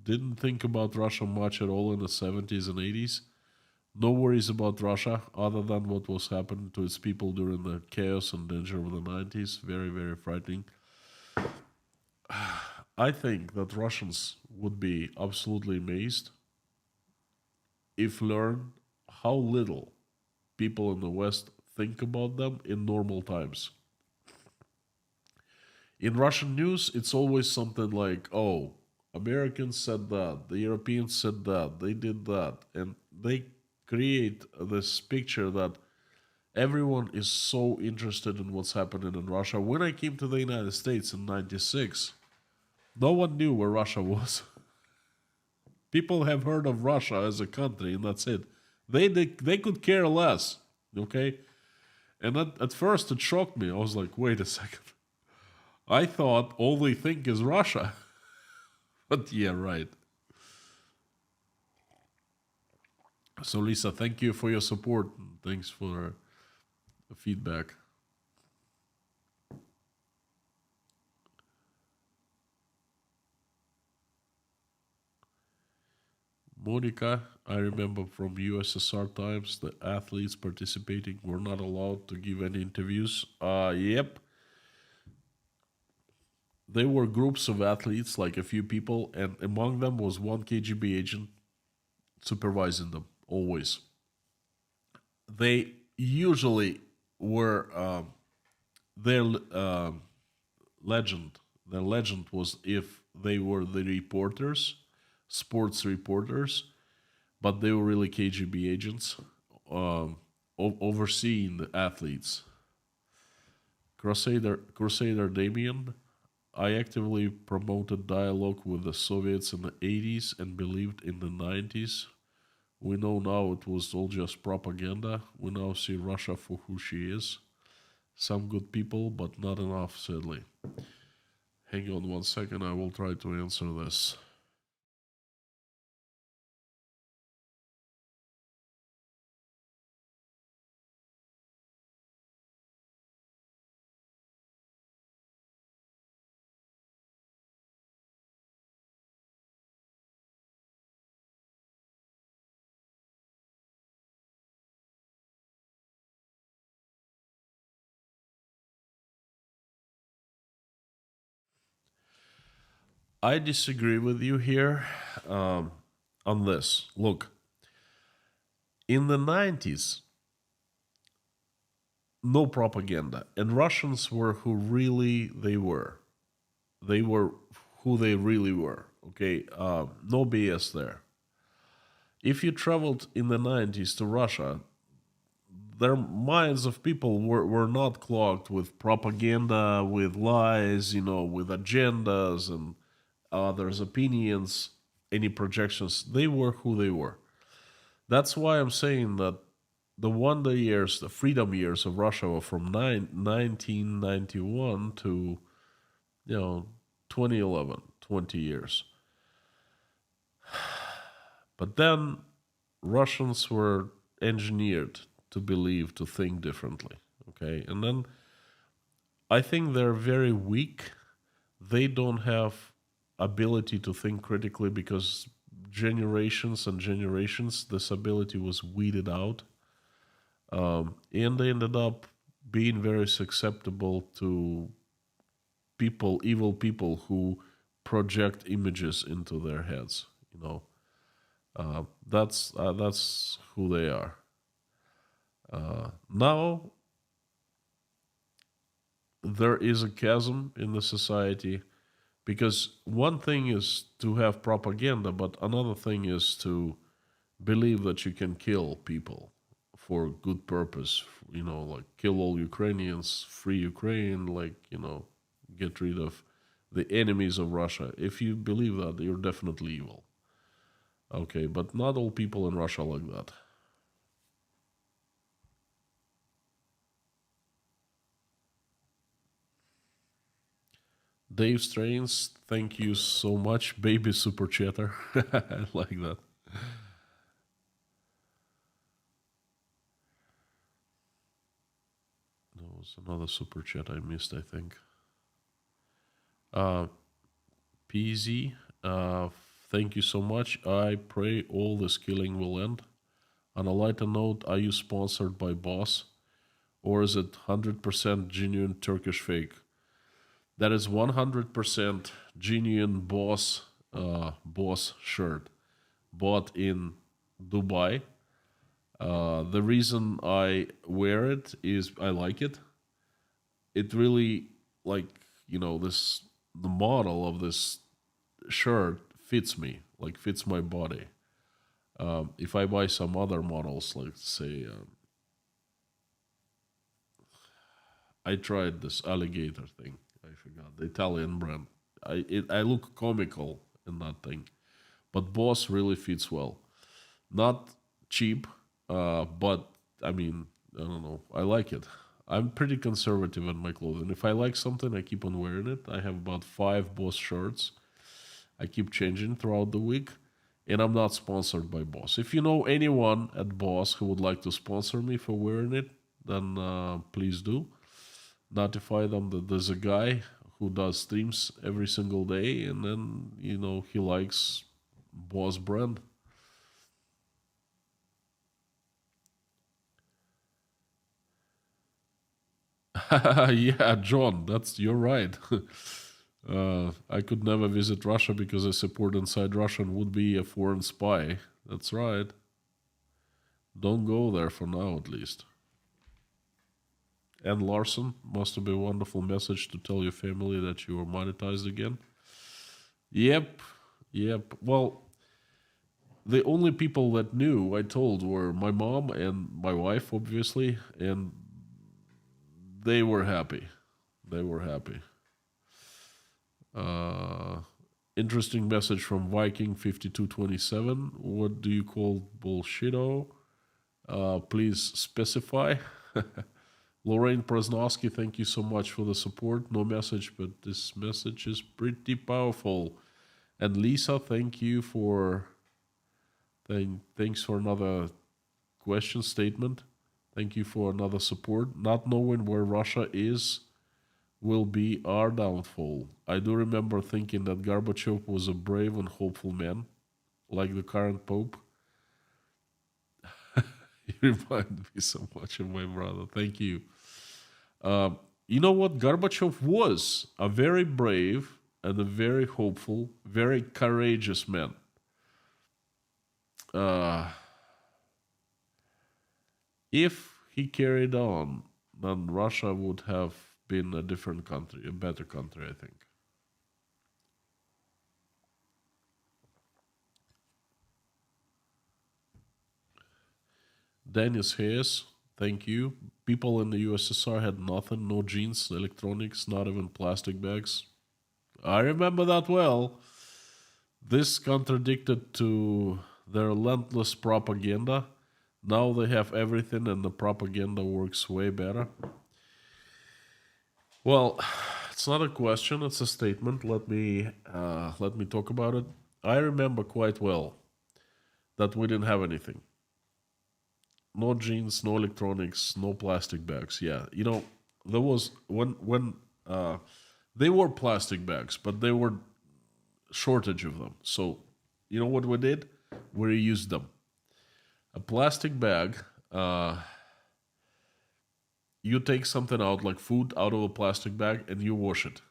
didn't think about Russia much at all in the 70s and 80s. No worries about Russia other than what was happening to its people during the chaos and danger of the 90s. Very, very frightening. I think that Russians would be absolutely amazed if learn how little people in the West think about them in normal times. In Russian news, it's always something like, oh, Americans said that, the Europeans said that, they did that. And they create this picture that everyone is so interested in what's happening in Russia. When I came to the United States in 96, no one knew where Russia was. People have heard of Russia as a country, and that's it. They could care less, okay? And at first it shocked me. I was like, wait a second. I thought only thing is Russia. But yeah, right. So Lisa, thank you for your support. Thanks for the feedback. Monica, I remember from USSR times, the athletes participating were not allowed to give any interviews. Yep. There were groups of athletes, like a few people, and among them was one KGB agent supervising them, always. They usually were their legend. Their legend was if they were the reporters, sports reporters, but they were really KGB agents overseeing the athletes. Crusader Damien. I actively promoted dialogue with the Soviets in the 80s and believed in the 90s. We know now it was all just propaganda. We now see Russia for who she is. Some good people, but not enough, sadly. Hang on one second, I will try to answer this. I disagree with you here um, on this. Look, in the 90s, no propaganda, and Russians were who really they were. They were who they really were. Okay, no BS there. If you traveled in the 90s to Russia, their minds of people were not clogged with propaganda, with lies, with agendas and others' opinions, any projections. They were who they were. That's why I'm saying that the wonder years, the freedom years of Russia were from 1991 to, 2011, 20 years. But then Russians were engineered to believe, to think differently. Okay. And then I think they're very weak. They don't have ability to think critically because generations and generations, this ability was weeded out. And they ended up being very susceptible to people, evil people who project images into their heads. That's who they are. Now there is a chasm in the society because one thing is to have propaganda, but another thing is to believe that you can kill people for good purpose. Like kill all Ukrainians, free Ukraine, like get rid of the enemies of Russia. If you believe that, you're definitely evil. Okay, but not all people in Russia like that. Dave Strains, thank you so much, baby super chatter. I like that. There was another super chat I missed, I think. Uh, PZ, thank you so much. I pray all this killing will end. On a lighter note, are you sponsored by Boss? Or is it 100% genuine Turkish fake? That is 100% genuine Boss shirt bought in Dubai. The reason I wear it is I like it. It really, like, this, the model of this shirt fits me, like fits my body. If I buy some other models, like say, I tried this alligator thing. I forgot the Italian brand. I look comical in that thing, but Boss really fits well. Not cheap, but I mean, I don't know. I like it. I'm pretty conservative in my clothing. If I like something, I keep on wearing it. I have about 5 Boss shirts. I keep changing throughout the week, and I'm not sponsored by Boss. If you know anyone at Boss who would like to sponsor me for wearing it, then please do. Notify them that there's a guy who does streams every single day, and then he likes Boss brand. Yeah, John, you're right. I could never visit Russia because I support inside Russia and would be a foreign spy. That's right. Don't go there for now, at least. And Larson, must have been a wonderful message to tell your family that you were monetized again. Yep, yep. Well, the only people that knew, I told, were my mom and my wife, obviously, and they were happy. They were happy. Uh, Interesting message from Viking5227. What do you call bullshito? Please specify. Lorraine Prasnowski, thank you so much for the support. No message, but this message is pretty powerful. And Lisa, thank you for thanks for another question statement. Thank you for another support. Not knowing where Russia is will be our downfall. I do remember thinking that Gorbachev was a brave and hopeful man, like the current Pope. You remind me so much of my brother. Thank you. You know what? Gorbachev was a very brave and a very hopeful, very courageous man. Uh, if he carried on, then Russia would have been a different country, a better country, I think. Dennis Hayes, thank you. People in the USSR had nothing, no jeans, electronics, not even plastic bags. I remember that well. This contradicted to their relentless propaganda. Now they have everything and the propaganda works way better. Well, it's not a question, it's a statement. Let me talk about it. I remember quite well that we didn't have anything. No jeans, no electronics, no plastic bags. Yeah, there was when they were plastic bags, but they were shortage of them. So, you know what we did? We reused them. A plastic bag. You take something out, like food, out of a plastic bag, and you wash it,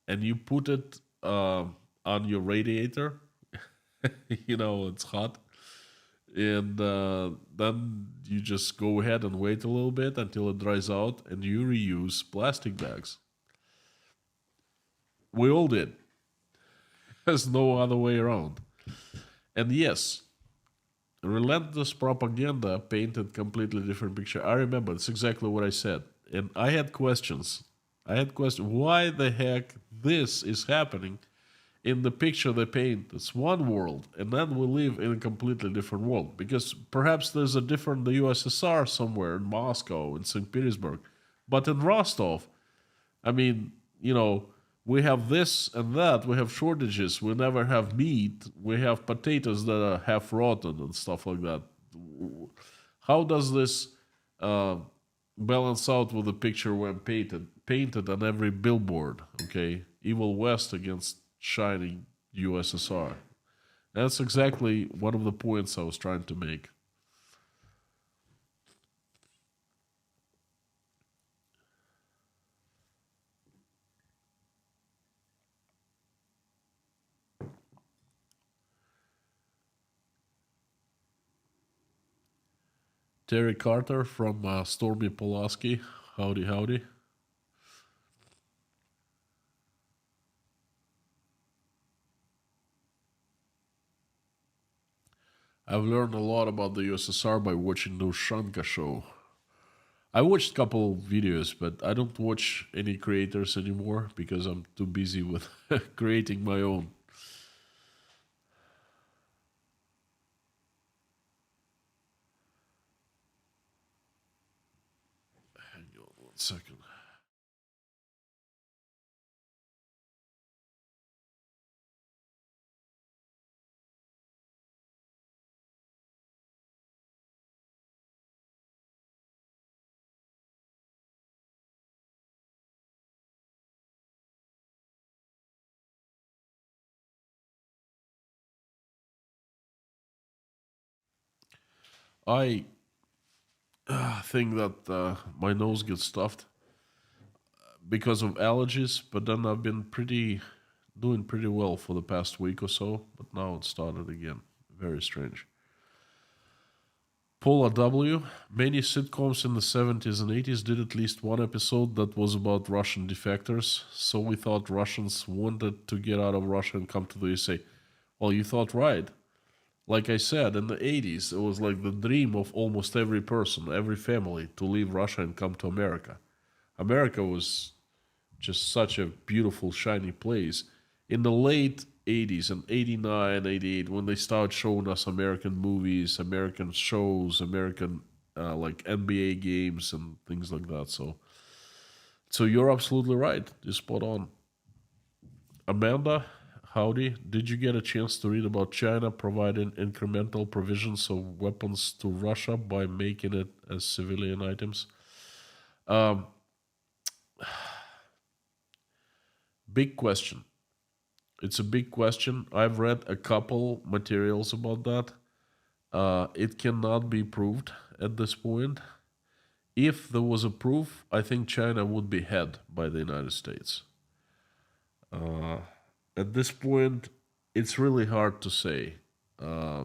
and you put it on your radiator. It's hot, and then you just go ahead and wait a little bit until it dries out, and you reuse plastic bags. We all did. There's no other way around. And yes, relentless propaganda painted completely different picture. I remember it's exactly what I said, and I had questions. Why the heck this is happening in the picture they paint. It's one world, and then we live in a completely different world. Because perhaps there's a different the USSR somewhere in Moscow, in St. Petersburg, but in Rostov, I mean, we have this and that. We have shortages. We never have meat. We have potatoes that are half rotten and stuff like that. How does this uh, balance out with the picture when painted on every billboard? Okay, evil West against shining USSR. That's exactly one of the points I was trying to make. Terry Carter from Stormy Pulaski. Howdy, howdy. I've learned a lot about the USSR by watching the Ushanka show. I watched a couple videos, but I don't watch any creators anymore because I'm too busy with creating my own. Hang on 1 second. I think that my nose gets stuffed because of allergies, but then I've been doing pretty well for the past week or so, but now it started again. Very strange. Paula W. Many sitcoms in the 70s and 80s did at least one episode that was about Russian defectors, so we thought Russians wanted to get out of Russia and come to the USA. Well, you thought right. Like I said, in the 80s, it was like the dream of almost every person, every family, to leave Russia and come to America. America was just such a beautiful, shiny place. In the late 80s and 89, 88, when they started showing us American movies, American shows, American like NBA games and things like that. So you're absolutely right. You're spot on. Amanda, howdy. Did you get a chance to read about China providing incremental provisions of weapons to Russia by making it as civilian items? Um, Big question. It's a big question. I've read a couple materials about that. It cannot be proved at this point. If there was a proof, I think China would be had by the United States. Uh, at this point, it's really hard to say. Uh,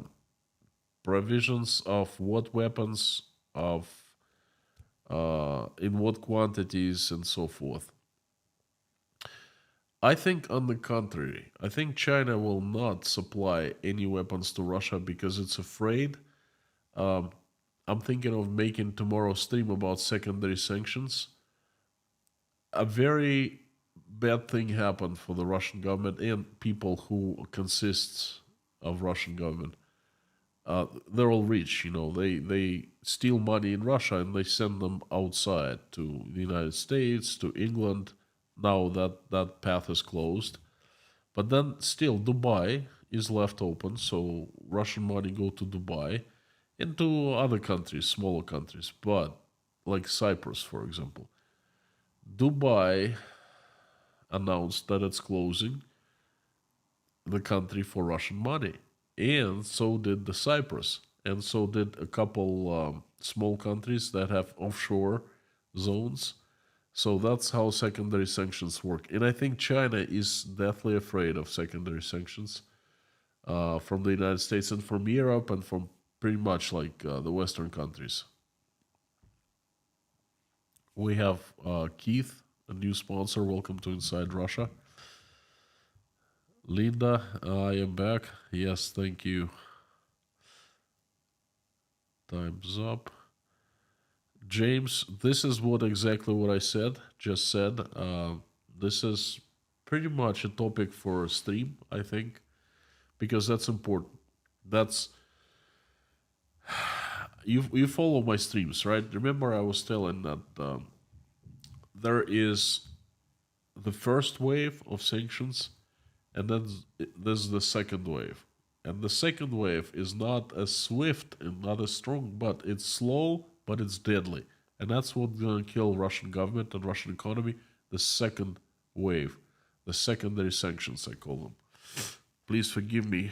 Provisions of what weapons, of in what quantities, and so forth. I think, on the contrary, I think China will not supply any weapons to Russia because it's afraid. Um, I'm thinking of making tomorrow's stream about secondary sanctions. A very bad thing happened for the Russian government and people who consists of Russian government. They're all rich, you know. They steal money in Russia and they send them outside to the United States, to England. Now that path is closed. But then still Dubai is left open, so Russian money go to Dubai and to other countries, smaller countries, but like Cyprus, for example. Dubai announced that it's closing the country for Russian money, and so did the Cyprus, and so did a couple small countries that have offshore zones. So that's how secondary sanctions work. And I think China is deathly afraid of secondary sanctions from the United States and from Europe and from pretty much like the Western countries. We have Keith, a new sponsor. Welcome to Inside Russia. Linda, I am back. Yes, thank you. Time's up. James, this is what exactly what I said. Just said. This is pretty much a topic for a stream, I think, because that's important. That's you follow my streams, right? Remember, I was telling that there is the first wave of sanctions, and then there's the second wave. And the second wave is not as swift and not as strong, but it's slow, but it's deadly. And that's what's gonna kill Russian government and Russian economy. The second wave, the secondary sanctions, I call them. Please forgive me.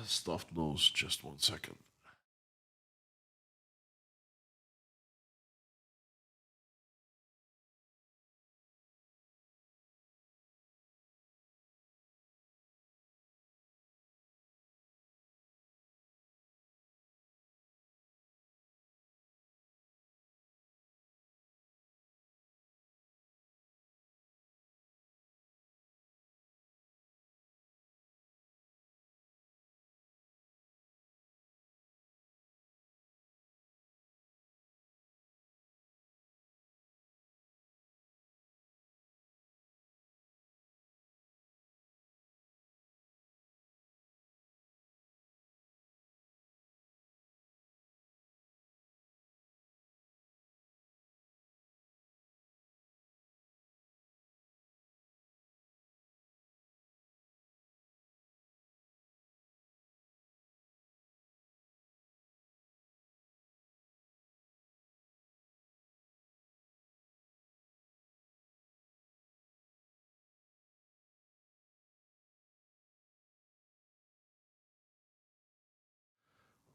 Stuffed nose. Just 1 second.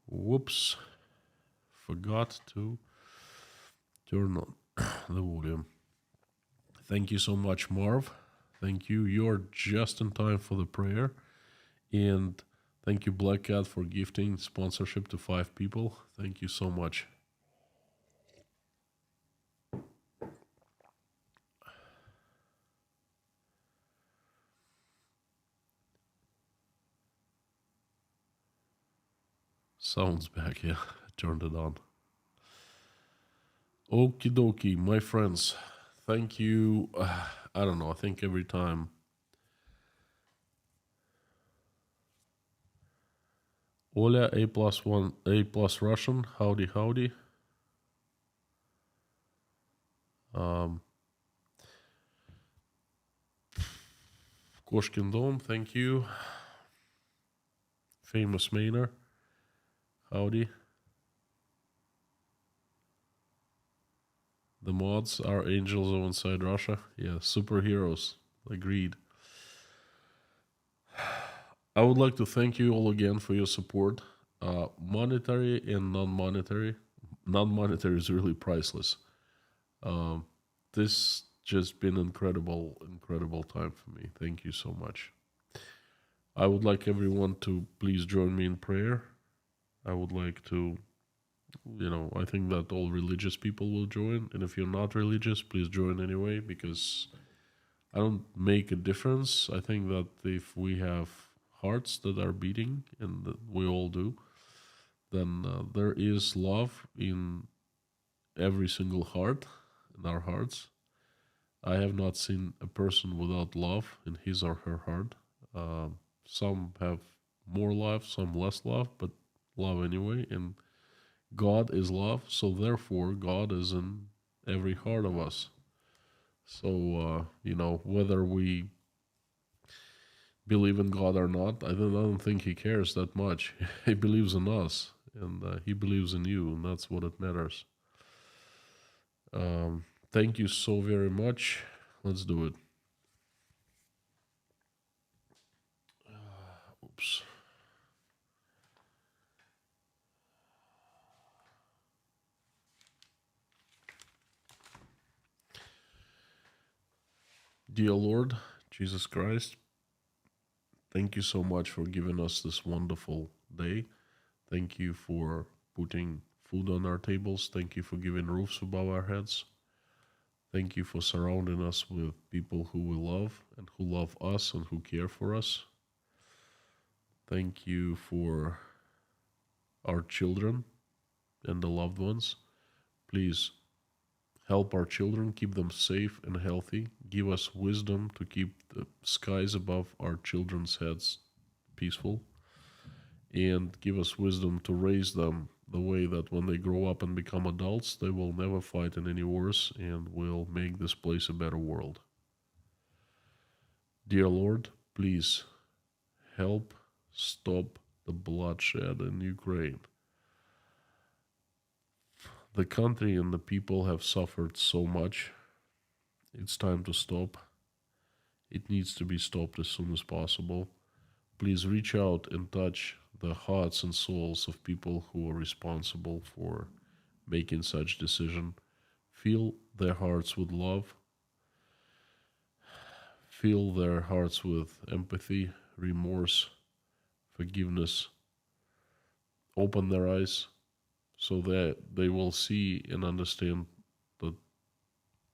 Whoops. Forgot to turn on the volume. Thank you so much, Marv. Thank you. You're just in time for the prayer. And thank you, Black Cat, for gifting sponsorship to 5 people. Thank you so much. Sounds back, yeah. Turned it on. Okie dokie, my friends. Thank you. I don't know. I think every time. Oля, A+1, A+ Russian. Howdy, howdy. Um, Koshkin Dome, thank you. Famous Mainer. Howdy. The mods are angels of inside Russia. Yeah, superheroes. Agreed. I would like to thank you all again for your support. Monetary and non-monetary. Non-monetary is really priceless. This just been incredible, incredible time for me. Thank you so much. I would like everyone to please join me in prayer. I would like to, I think that all religious people will join. And if you're not religious, please join anyway, because I don't make a difference. I think that if we have hearts that are beating, and that we all do, then there is love in every single heart, in our hearts. I have not seen a person without love in his or her heart. Some have more love, some less love, but love anyway. And God is love, so therefore God is in every heart of us. So whether we believe in God or not, I don't think He cares that much. He believes in us, and He believes in you, and that's what it matters. Thank you so very much. Let's do it. Oops. Dear Lord Jesus Christ, thank you so much for giving us this wonderful day. Thank you for putting food on our tables. Thank you for giving roofs above our heads. Thank you for surrounding us with people who we love and who love us and who care for us. Thank you for our children and the loved ones. Please help our children, keep them safe and healthy. Give us wisdom to keep the skies above our children's heads peaceful. And give us wisdom to raise them the way that when they grow up and become adults, they will never fight in any wars and will make this place a better world. Dear Lord, please help stop the bloodshed in Ukraine. The country and the people have suffered so much. It's time to stop. It needs to be stopped as soon as possible. Please reach out and touch the hearts and souls of people who are responsible for making such decision. Fill their hearts with love. Fill their hearts with empathy, remorse, forgiveness. Open their eyes so that they will see and understand the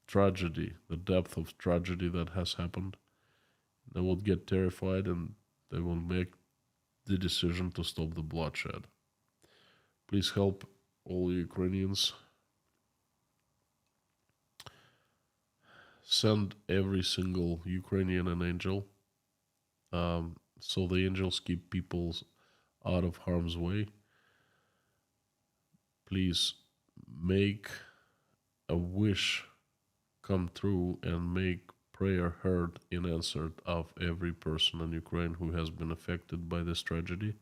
tragedy, the depth of tragedy that has happened. They will get terrified and they will make the decision to stop the bloodshed. Please help all Ukrainians. Send every single Ukrainian an angel, so the angels keep people out of harm's way. Please make a wish come true and make prayer heard and answered of every person in Ukraine who has been affected by this tragedy.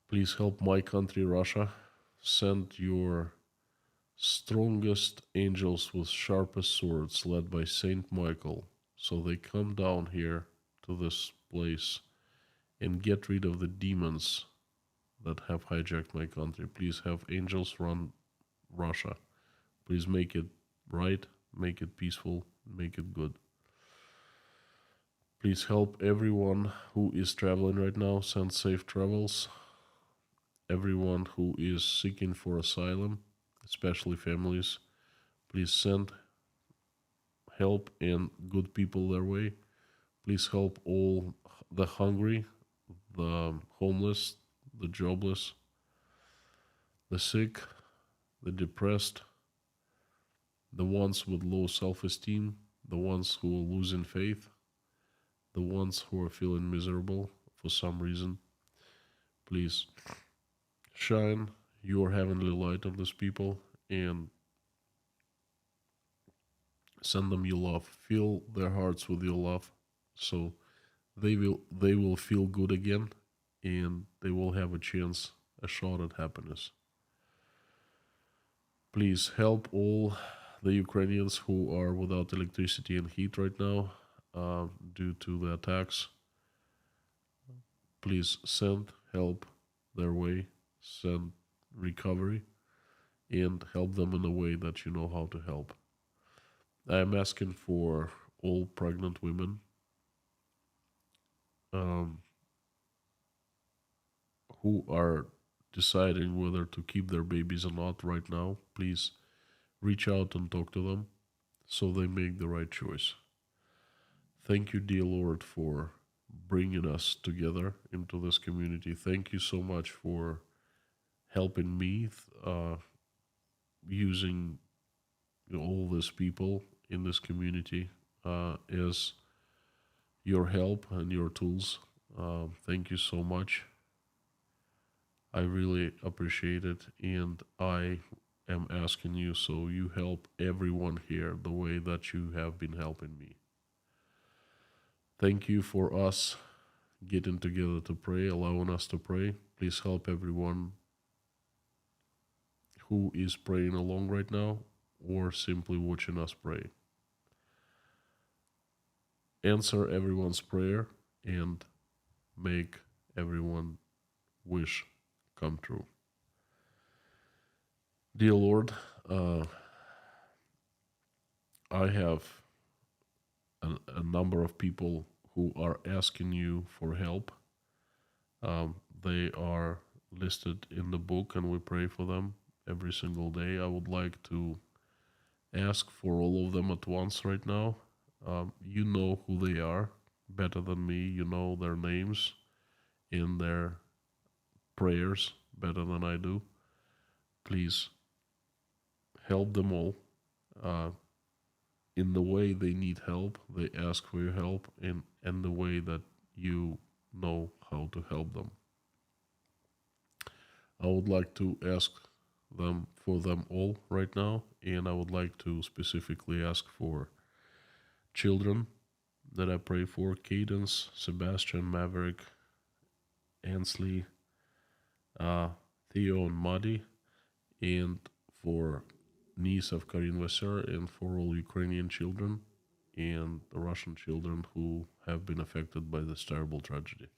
Please help my country, Russia. Send your strongest angels with sharpest swords led by Saint Michael, so they come down here to this place and get rid of the demons that have hijacked my country. Please have angels run Russia. Please make it right, make it peaceful, make it good. Please help everyone who is traveling right now. Send safe travels. Everyone who is seeking for asylum, especially families, please send help and good people their way. Please help all the hungry, the homeless, the jobless, the sick, the depressed, the ones with low self-esteem, the ones who are losing faith, the ones who are feeling miserable for some reason. Please shine your heavenly light on these people and send them your love. Fill their hearts with your love, so they will feel good again, and they will have a chance, a shot at happiness. Please help all the Ukrainians who are without electricity and heat right now due to the attacks. Please send help their way, send recovery, and help them in a way that you know how to help. I am asking for all pregnant women um, who are deciding whether to keep their babies or not right now. Please reach out and talk to them so they make the right choice. Thank you, dear Lord, for bringing us together into this community. Thank you so much for helping me using all these people in this community as your help and your tools. Thank you so much. I really appreciate it, and I am asking you so you help everyone here the way that you have been helping me. Thank you for us getting together to pray, allowing us to pray. Please help everyone who is praying along right now or simply watching us pray. Answer everyone's prayer and make everyone wish come true. Dear Lord, I have a number of people who are asking you for help. They are listed in the book, and we pray for them every single day. I would like to ask for all of them at once right now. You know who they are better than me. You know their names and their prayers better than I do. Please help them all in the way they need help. They ask for your help in the way that you know how to help them. I would like to ask them for them all right now, and I would like to specifically ask for children, that I pray for: Cadence, Sebastian, Maverick, Ansley, Theo, and Muddy, and for niece of Karin Vassar, and for all Ukrainian children and the Russian children who have been affected by this terrible tragedy.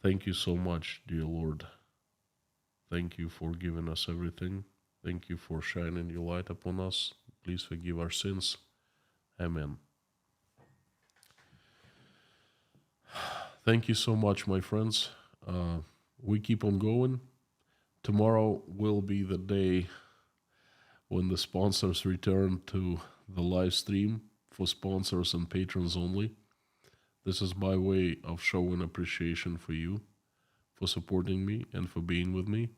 Thank you so much, dear Lord. Thank you for giving us everything. Thank you for shining your light upon us. Please forgive our sins. Amen. Thank you so much, my friends. We keep on going. Tomorrow will be the day when the sponsors return to the live stream for sponsors and patrons only. This is my way of showing appreciation for you, for supporting me, and for being with me.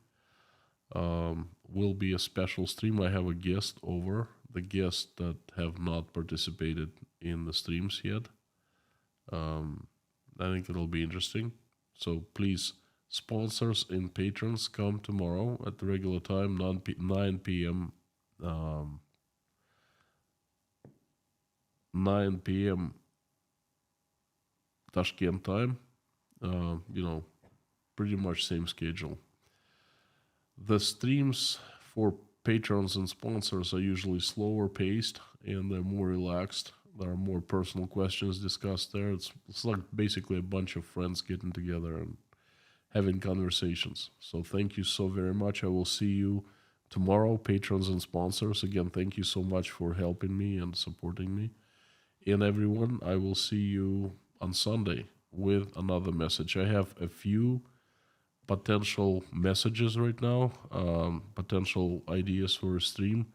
Will be a special stream. I have a guest over, the guests that have not participated in the streams yet. I think it'll be interesting. So please, sponsors and patrons, come tomorrow at the regular time, 9 p.m. 9 p.m. Tashkent time. Pretty much same schedule. The streams for patrons and sponsors are usually slower paced and they're more relaxed. There are more personal questions discussed there. It's like basically a bunch of friends getting together and having conversations. So thank you so very much. I will see you tomorrow, patrons and sponsors. Again, thank you so much for helping me and supporting me. And everyone, I will see you on Sunday with another message. I have a few potential messages right now, potential ideas for a stream.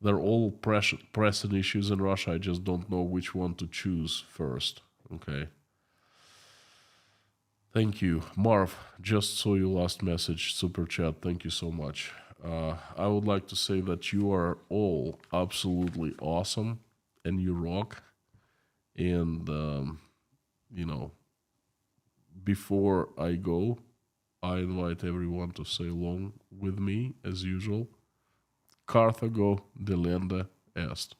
They're all pressing issues in Russia. I just don't know which one to choose first. Okay. Thank you. Marv, just saw your last message, super chat. Thank you so much. I would like to say that you are all absolutely awesome and you rock. And, before I go, I invite everyone to say along with me as usual. Carthago delenda est.